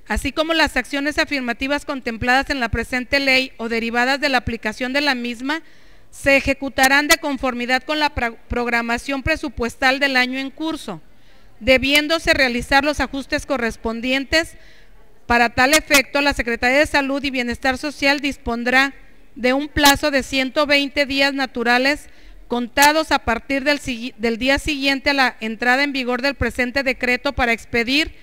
así como las acciones afirmativas contempladas en la presente ley o derivadas de la aplicación de la misma, se ejecutarán de conformidad con la programación presupuestal del año en curso, debiéndose realizar los ajustes correspondientes. Para tal efecto, la Secretaría de Salud y Bienestar Social dispondrá de un plazo de 120 días naturales contados a partir del día siguiente a la entrada en vigor del presente decreto para expedir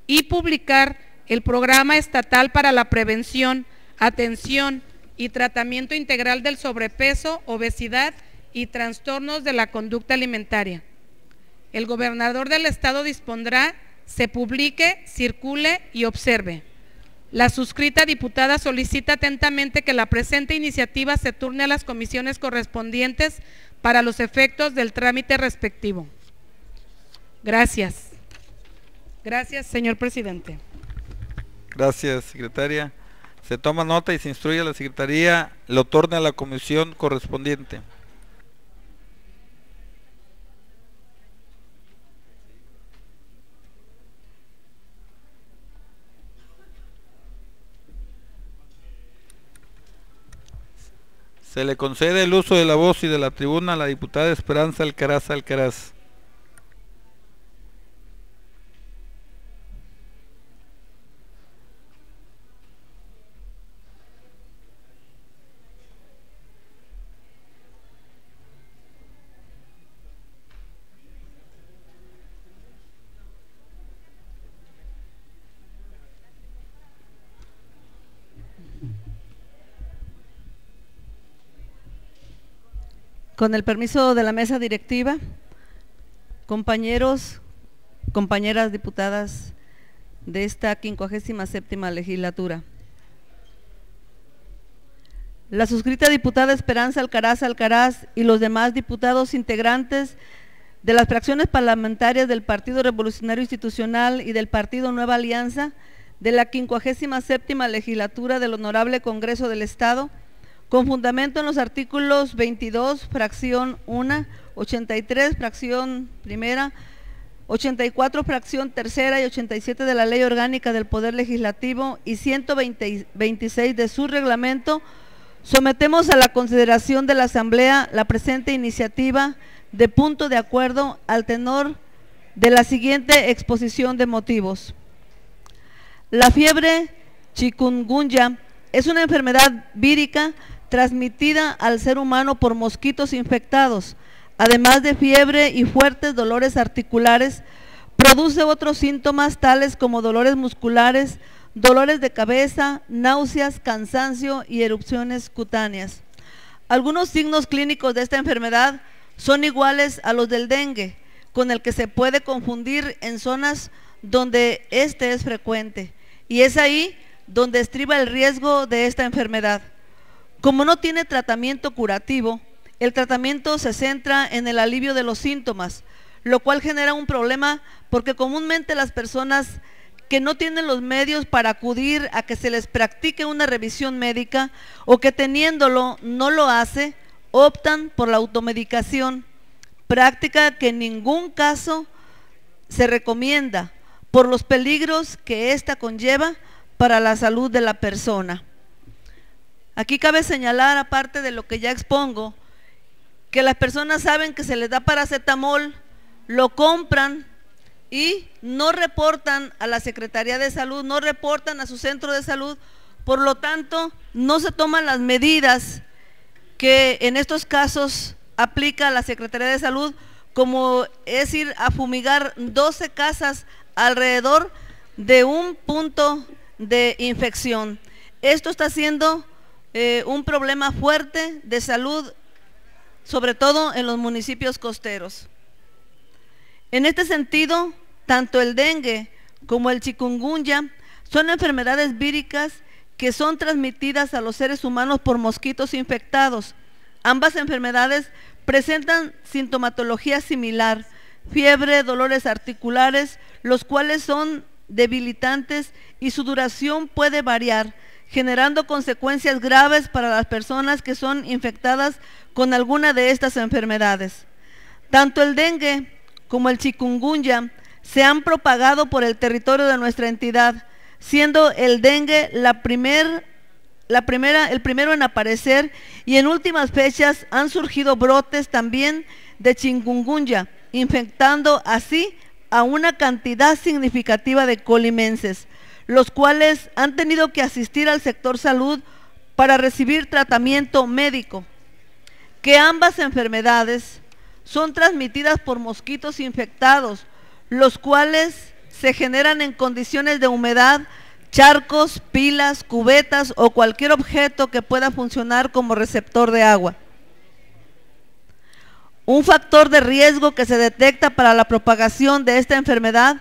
y publicar el programa estatal para la prevención, atención y tratamiento integral del sobrepeso, obesidad y trastornos de la conducta alimentaria. El gobernador del Estado dispondrá, se publique, circule y observe. La suscrita diputada solicita atentamente que la presente iniciativa se turne a las comisiones correspondientes para los efectos del trámite respectivo. Gracias. Gracias, señor presidente. Gracias, secretaria. Se toma nota y se instruye a la Secretaría, lo torne a la comisión correspondiente. Se le concede el uso de la voz y de la tribuna a la diputada Esperanza Alcaraz Alcaraz. Con el permiso de la mesa directiva, compañeros, compañeras diputadas de esta 57ª legislatura. La suscrita diputada Esperanza Alcaraz Alcaraz y los demás diputados integrantes de las fracciones parlamentarias del Partido Revolucionario Institucional y del Partido Nueva Alianza de la 57ª legislatura del Honorable Congreso del Estado, con fundamento en los artículos 22, fracción 1, 83, fracción primera, 84, fracción tercera y 87 de la Ley Orgánica del Poder Legislativo y 126 de su reglamento, sometemos a la consideración de la Asamblea la presente iniciativa de punto de acuerdo al tenor de la siguiente exposición de motivos. La fiebre chikungunya es una enfermedad vírica transmitida al ser humano por mosquitos infectados. Además de fiebre y fuertes dolores articulares, produce otros síntomas tales como dolores musculares, dolores de cabeza, náuseas, cansancio y erupciones cutáneas. Algunos signos clínicos de esta enfermedad son iguales a los del dengue, con el que se puede confundir en zonas donde este es frecuente, y es ahí donde estriba el riesgo de esta enfermedad. Como no tiene tratamiento curativo, el tratamiento se centra en el alivio de los síntomas, lo cual genera un problema porque comúnmente las personas que no tienen los medios para acudir a que se les practique una revisión médica o que teniéndolo no lo hace, optan por la automedicación, práctica que en ningún caso se recomienda por los peligros que ésta conlleva para la salud de la persona. Aquí cabe señalar, aparte de lo que ya expongo, que las personas saben que se les da paracetamol, lo compran y no reportan a la Secretaría de Salud, no reportan a su centro de salud, por lo tanto no se toman las medidas que en estos casos aplica la Secretaría de Salud, como es ir a fumigar 12 casas alrededor de un punto de infección. Esto está siendo un problema fuerte de salud, sobre todo en los municipios costeros. En este sentido, tanto el dengue como el chikungunya son enfermedades víricas que son transmitidas a los seres humanos por mosquitos infectados. Ambas enfermedades presentan sintomatología similar, fiebre, dolores articulares, los cuales son debilitantes y su duración puede variar, generando consecuencias graves para las personas que son infectadas con alguna de estas enfermedades. Tanto el dengue como el chikungunya se han propagado por el territorio de nuestra entidad, siendo el dengue el primero en aparecer, y en últimas fechas han surgido brotes también de chikungunya, infectando así a una cantidad significativa de colimenses, los cuales han tenido que asistir al sector salud para recibir tratamiento médico. Que ambas enfermedades son transmitidas por mosquitos infectados, los cuales se generan en condiciones de humedad, charcos, pilas, cubetas o cualquier objeto que pueda funcionar como receptor de agua. Un factor de riesgo que se detecta para la propagación de esta enfermedad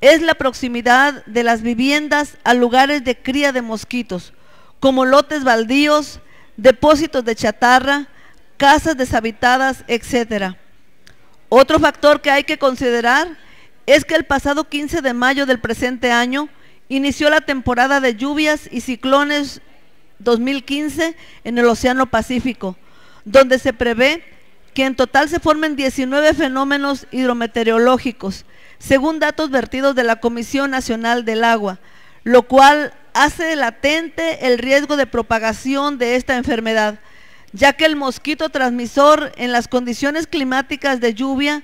es la proximidad de las viviendas a lugares de cría de mosquitos, como lotes baldíos, depósitos de chatarra, casas deshabitadas, etc. Otro factor que hay que considerar es que el pasado 15 de mayo del presente año inició la temporada de lluvias y ciclones 2015 en el Océano Pacífico, donde se prevé que en total se formen 19 fenómenos hidrometeorológicos, según datos vertidos de la Comisión Nacional del Agua, lo cual hace latente el riesgo de propagación de esta enfermedad, ya que el mosquito transmisor en las condiciones climáticas de lluvia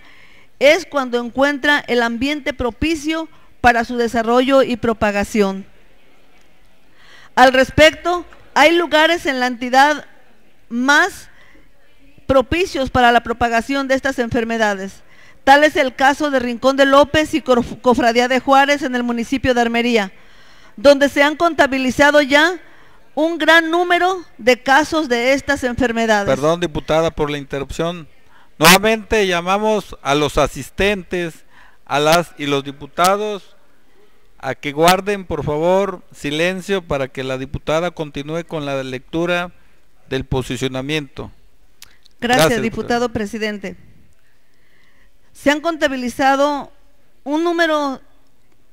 es cuando encuentra el ambiente propicio para su desarrollo y propagación. Al respecto, hay lugares en la entidad más propicios para la propagación de estas enfermedades. Tal es el caso de Rincón de López y Cofradía de Juárez en el municipio de Armería, donde se han contabilizado ya un gran número de casos de estas enfermedades. Perdón, diputada, por la interrupción. Nuevamente llamamos a los asistentes, a las y los diputados a que guarden, por favor, silencio para que la diputada continúe con la lectura del posicionamiento. Gracias, diputado presidente. Se han contabilizado un número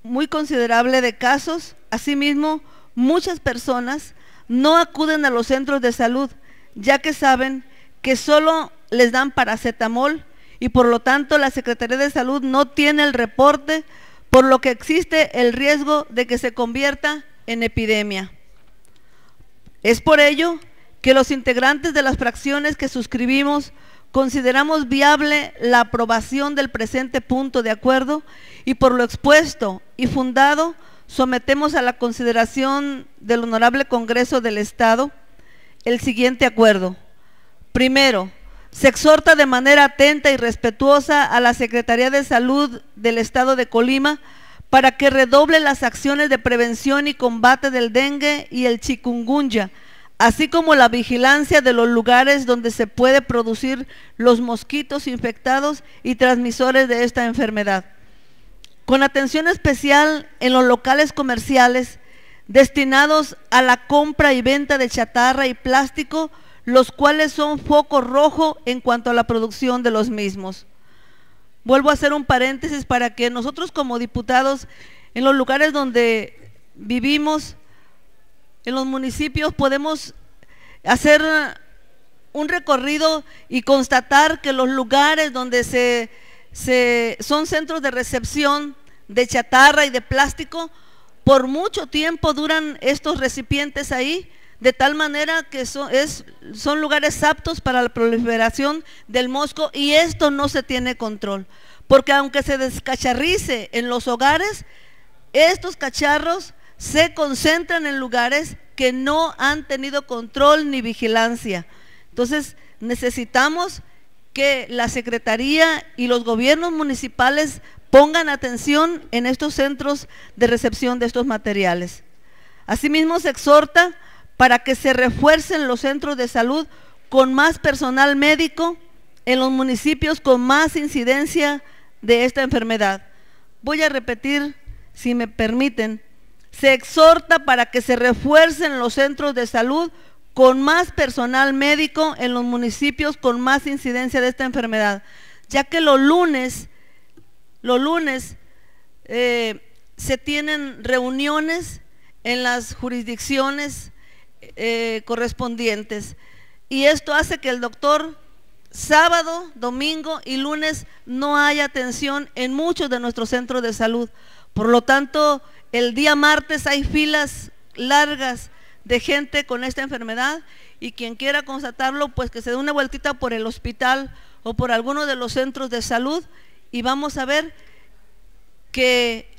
muy considerable de casos. Asimismo, muchas personas no acuden a los centros de salud, ya que saben que solo les dan paracetamol y por lo tanto la Secretaría de Salud no tiene el reporte, por lo que existe el riesgo de que se convierta en epidemia. Es por ello que los integrantes de las fracciones que suscribimos consideramos viable la aprobación del presente punto de acuerdo y por lo expuesto y fundado sometemos a la consideración del Honorable Congreso del Estado el siguiente acuerdo. Primero, se exhorta de manera atenta y respetuosa a la Secretaría de Salud del Estado de Colima para que redoble las acciones de prevención y combate del dengue y el chikungunya, así como la vigilancia de los lugares donde se puede producir los mosquitos infectados y transmisores de esta enfermedad. Con atención especial en los locales comerciales destinados a la compra y venta de chatarra y plástico, los cuales son foco rojo en cuanto a la producción de los mismos. Vuelvo a hacer un paréntesis para que nosotros como diputados, en los lugares donde vivimos, en los municipios, podemos hacer un recorrido y constatar que los lugares donde son centros de recepción de chatarra y de plástico, por mucho tiempo duran estos recipientes ahí, de tal manera que son lugares aptos para la proliferación del mosco, y esto no se tiene control, porque aunque se descacharrice en los hogares, estos cacharros se concentran en lugares que no han tenido control ni vigilancia. Entonces necesitamos que la Secretaría y los gobiernos municipales pongan atención en estos centros de recepción de estos materiales. Asimismo se exhorta para que se refuercen los centros de salud con más personal médico en los municipios con más incidencia de esta enfermedad. Voy a repetir, si me permiten, se exhorta para que se refuercen los centros de salud con más personal médico en los municipios con más incidencia de esta enfermedad, ya que los lunes se tienen reuniones en las jurisdicciones correspondientes, y esto hace que el doctor sábado, domingo y lunes no haya atención en muchos de nuestros centros de salud. Por lo tanto, el día martes hay filas largas de gente con esta enfermedad, y quien quiera constatarlo, pues que se dé una vueltita por el hospital o por alguno de los centros de salud, y vamos a ver que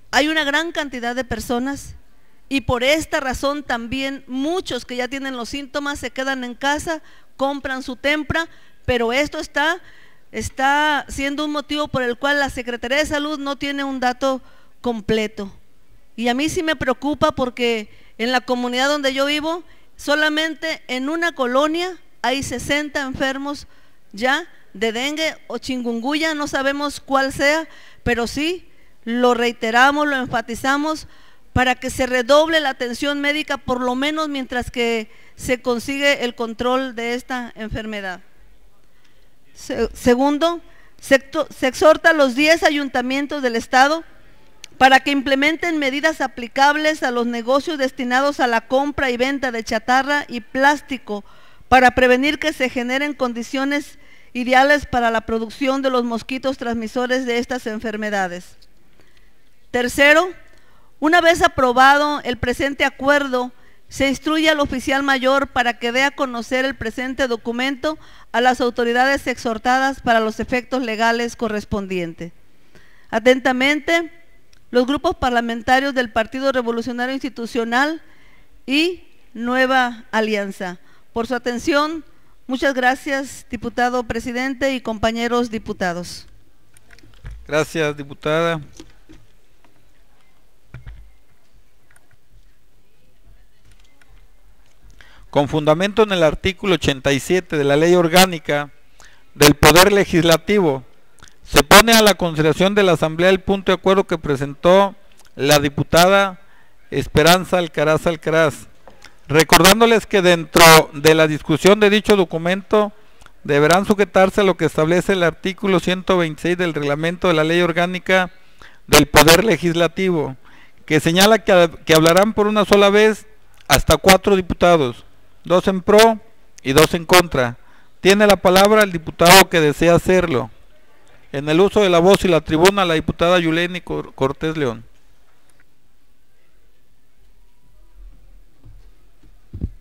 hay una gran cantidad de personas, y por esta razón también muchos que ya tienen los síntomas se quedan en casa, compran su Tempra, pero esto está siendo un motivo por el cual la Secretaría de Salud no tiene un dato completo. Y a mí sí me preocupa, porque en la comunidad donde yo vivo, solamente en una colonia hay 60 enfermos ya de dengue o chikungunya, no sabemos cuál sea, pero sí lo reiteramos, lo enfatizamos, para que se redoble la atención médica, por lo menos mientras que se consigue el control de esta enfermedad. Segundo, se exhorta a los 10 ayuntamientos del estado para que implementen medidas aplicables a los negocios destinados a la compra y venta de chatarra y plástico, para prevenir que se generen condiciones ideales para la producción de los mosquitos transmisores de estas enfermedades. Tercero, una vez aprobado el presente acuerdo, se instruye al oficial mayor para que dé a conocer el presente documento a las autoridades exhortadas para los efectos legales correspondientes. Atentamente, los grupos parlamentarios del Partido Revolucionario Institucional y Nueva Alianza. Por su atención, muchas gracias, diputado presidente y compañeros diputados. Gracias, diputada. Con fundamento en el artículo 87 de la Ley Orgánica del Poder Legislativo, se pone a la consideración de la Asamblea el punto de acuerdo que presentó la diputada Esperanza Alcaraz Alcaraz, recordándoles que dentro de la discusión de dicho documento deberán sujetarse a lo que establece el artículo 126 del reglamento de la Ley Orgánica del Poder Legislativo, que señala que hablarán por una sola vez hasta 4 diputados, 2 en pro y 2 en contra. Tiene la palabra el diputado que desea hacerlo. En el uso de la voz y la tribuna, la diputada Yuleni Cortés León.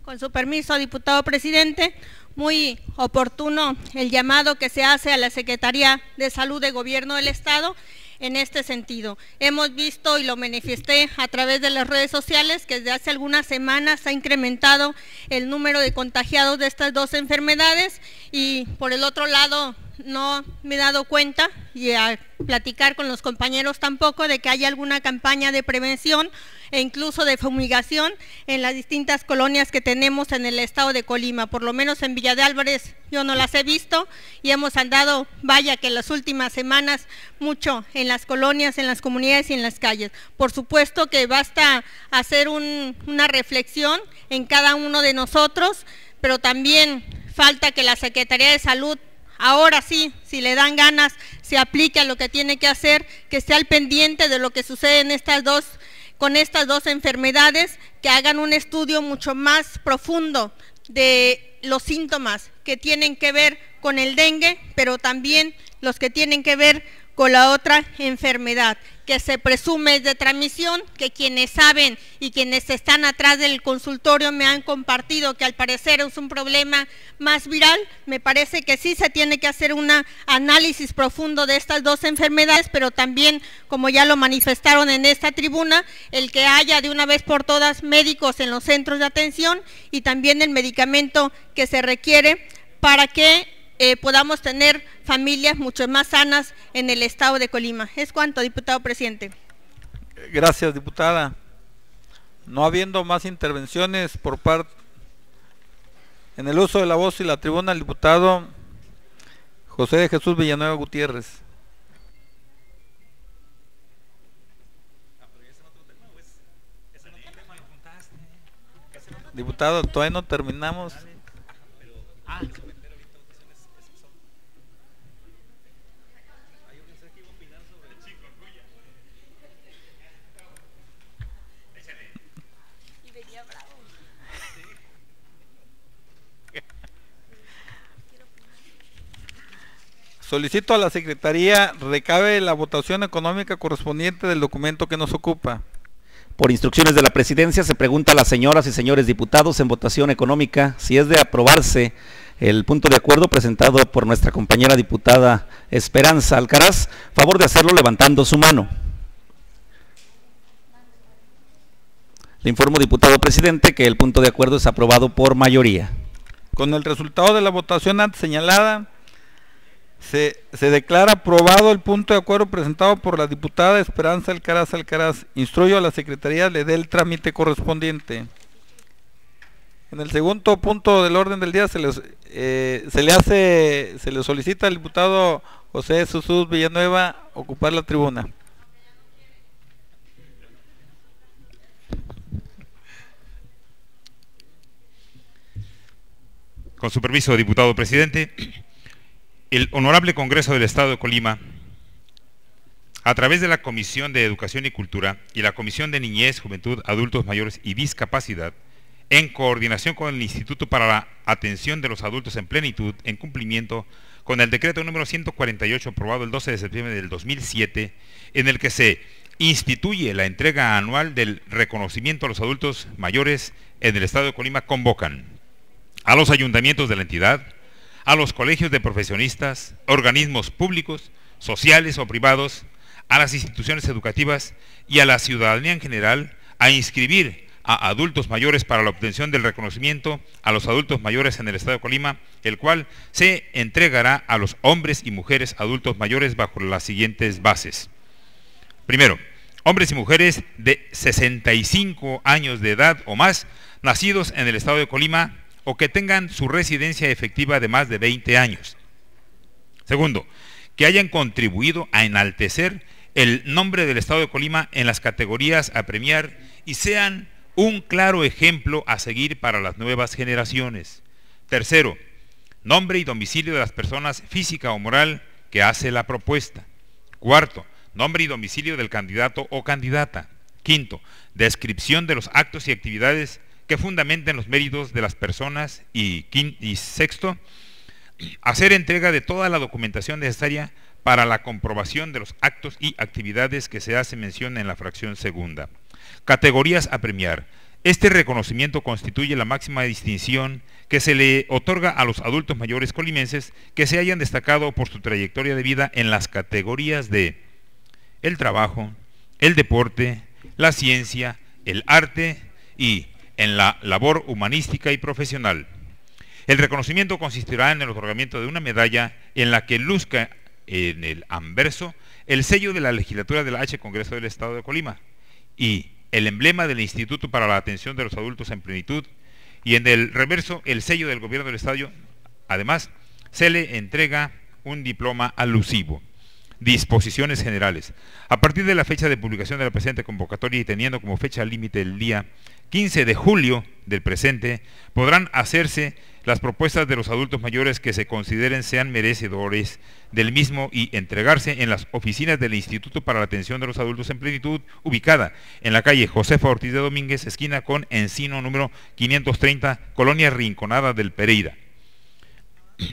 Con su permiso, diputado presidente, muy oportuno el llamado que se hace a la Secretaría de Salud de Gobierno del Estado en este sentido. Hemos visto y lo manifesté a través de las redes sociales que desde hace algunas semanas ha incrementado el número de contagiados de estas dos enfermedades, y por el otro lado no me he dado cuenta, y a platicar con los compañeros tampoco, de que haya alguna campaña de prevención e incluso de fumigación en las distintas colonias que tenemos en el estado de Colima. Por lo menos en Villa de Álvarez yo no las he visto, y hemos andado, vaya que en las últimas semanas, mucho en las colonias, en las comunidades y en las calles. Por supuesto que basta hacer una reflexión en cada uno de nosotros, pero también falta que la Secretaría de Salud, ahora sí, si le dan ganas, se aplique a lo que tiene que hacer, que esté al pendiente de lo que sucede en con estas dos enfermedades, que hagan un estudio mucho más profundo de los síntomas que tienen que ver con el dengue, pero también los que tienen que ver con la otra enfermedad, que se presume es de transmisión, que quienes saben y quienes están atrás del consultorio me han compartido que al parecer es un problema más viral. Me parece que sí se tiene que hacer un análisis profundo de estas dos enfermedades, pero también, como ya lo manifestaron en esta tribuna, el que haya de una vez por todas médicos en los centros de atención, y también el medicamento que se requiere para que podamos tener familias mucho más sanas en el estado de Colima. Es cuanto, diputado presidente. Gracias, diputada. No habiendo más intervenciones por parte, en el uso de la voz y la tribuna, el diputado José de Jesús Villanueva Gutiérrez. Diputado, todavía no terminamos. Solicito a la Secretaría recabe la votación económica correspondiente del documento que nos ocupa. Por instrucciones de la Presidencia se pregunta a las señoras y señores diputados en votación económica si es de aprobarse el punto de acuerdo presentado por nuestra compañera diputada Esperanza Alcaraz. Favor de hacerlo levantando su mano. Le informo, diputado presidente, que el punto de acuerdo es aprobado por mayoría. Con el resultado de la votación antes señalada, se declara aprobado el punto de acuerdo presentado por la diputada Esperanza Alcaraz. Instruyo a la Secretaría le dé el trámite correspondiente. En el segundo punto del orden del día se le solicita al diputado José Jesús Villanueva ocupar la tribuna. Con su permiso, diputado presidente. El Honorable Congreso del Estado de Colima, a través de la Comisión de Educación y Cultura y la Comisión de Niñez, Juventud, Adultos Mayores y Discapacidad, en coordinación con el Instituto para la Atención de los Adultos en Plenitud, en cumplimiento con el decreto número 148 aprobado el 12 de septiembre del 2007, en el que se instituye la entrega anual del reconocimiento a los adultos mayores en el Estado de Colima, convocan a los ayuntamientos de la entidad, a los colegios de profesionistas, organismos públicos, sociales o privados, a las instituciones educativas y a la ciudadanía en general a inscribir a adultos mayores para la obtención del reconocimiento a los adultos mayores en el Estado de Colima, el cual se entregará a los hombres y mujeres adultos mayores bajo las siguientes bases. Primero, hombres y mujeres de 65 años de edad o más, nacidos en el Estado de Colima, o que tengan su residencia efectiva de más de 20 años. Segundo, que hayan contribuido a enaltecer el nombre del Estado de Colima en las categorías a premiar y sean un claro ejemplo a seguir para las nuevas generaciones. Tercero, nombre y domicilio de las personas física o moral que hace la propuesta. Cuarto, nombre y domicilio del candidato o candidata. Quinto, descripción de los actos y actividades que fundamenten los méritos de las personas y sexto, hacer entrega de toda la documentación necesaria para la comprobación de los actos y actividades que se hace mención en la fracción segunda. Categorías a premiar. Este reconocimiento constituye la máxima distinción que se le otorga a los adultos mayores colimenses que se hayan destacado por su trayectoria de vida en las categorías de el trabajo, el deporte, la ciencia, el arte y en la labor humanística y profesional. El reconocimiento consistirá en el otorgamiento de una medalla en la que luzca en el anverso el sello de la legislatura del H Congreso del Estado de Colima y el emblema del Instituto para la Atención de los Adultos en Plenitud, y en el reverso el sello del Gobierno del Estado. Además, se le entrega un diploma alusivo. Disposiciones generales. A partir de la fecha de publicación de la presente convocatoria y teniendo como fecha límite el día 15 de julio del presente, podrán hacerse las propuestas de los adultos mayores que se consideren sean merecedores del mismo y entregarse en las oficinas del Instituto para la Atención de los Adultos en Plenitud, ubicada en la calle Josefa Ortiz de Domínguez, esquina con Encino número 530, Colonia Rinconada del Pereira,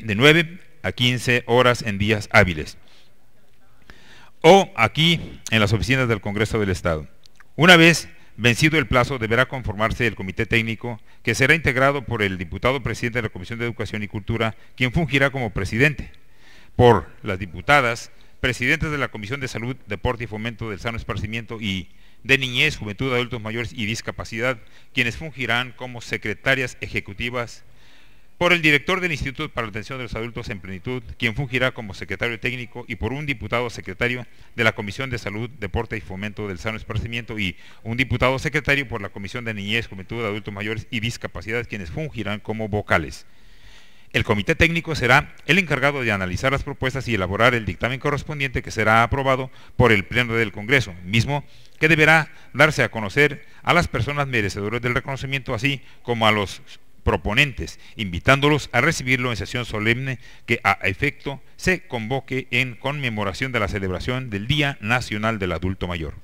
de 9 a 15 horas en días hábiles, o aquí en las oficinas del Congreso del Estado. Una vez vencido el plazo, deberá conformarse el comité técnico, que será integrado por el diputado presidente de la Comisión de Educación y Cultura, quien fungirá como presidente, por las diputadas presidentes de la Comisión de Salud, Deporte y Fomento del Sano Esparcimiento y de Niñez, Juventud, Adultos Mayores y Discapacidad, quienes fungirán como secretarias ejecutivas, por el director del Instituto para la Atención de los Adultos en Plenitud, quien fungirá como secretario técnico, y por un diputado secretario de la Comisión de Salud, Deporte y Fomento del Sano Esparcimiento y un diputado secretario por la Comisión de Niñez, Juventud, Adultos Mayores y Discapacidad, quienes fungirán como vocales. El comité técnico será el encargado de analizar las propuestas y elaborar el dictamen correspondiente, que será aprobado por el Pleno del Congreso, mismo que deberá darse a conocer a las personas merecedoras del reconocimiento, así como a los proponentes, invitándolos a recibirlo en sesión solemne que a efecto se convoque en conmemoración de la celebración del Día Nacional del Adulto Mayor.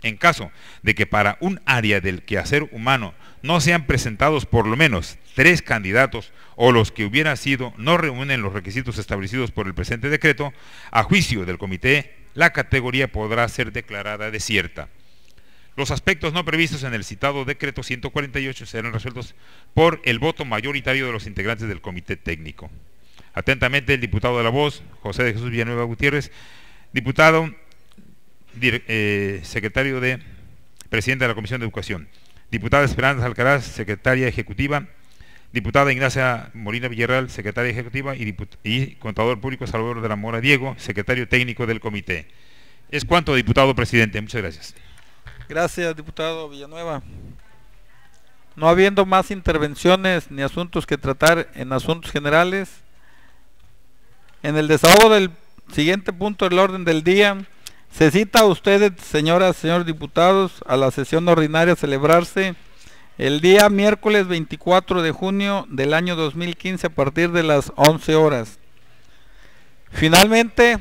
En caso de que para un área del quehacer humano no sean presentados por lo menos 3 candidatos o los que hubiera sido no reúnen los requisitos establecidos por el presente decreto, a juicio del comité, la categoría podrá ser declarada desierta. Los aspectos no previstos en el citado decreto 148 serán resueltos por el voto mayoritario de los integrantes del comité técnico. Atentamente, el diputado de La Voz, José de Jesús Villanueva Gutiérrez, diputado, secretario de presidente de la Comisión de Educación. Diputada Esperanza Alcaraz, secretaria ejecutiva. Diputada Ignacia Molina Villarreal, secretaria ejecutiva, y contador público Salvador de la Mora Diego, secretario técnico del comité. Es cuanto, diputado presidente. Muchas gracias. Gracias, diputado Villanueva. No habiendo más intervenciones ni asuntos que tratar en asuntos generales, en el desahogo del siguiente punto del orden del día, se cita a ustedes, señoras y señores diputados, a la sesión ordinaria a celebrarse el día miércoles 24 de junio del año 2015 a partir de las 11 horas. Finalmente,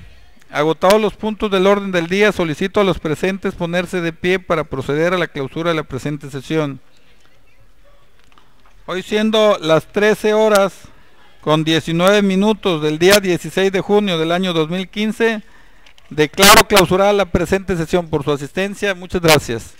agotados los puntos del orden del día, solicito a los presentes ponerse de pie para proceder a la clausura de la presente sesión. Hoy, siendo las 13 horas con 19 minutos del día 16 de junio del año 2015, declaro clausurada la presente sesión. Por su asistencia, muchas gracias.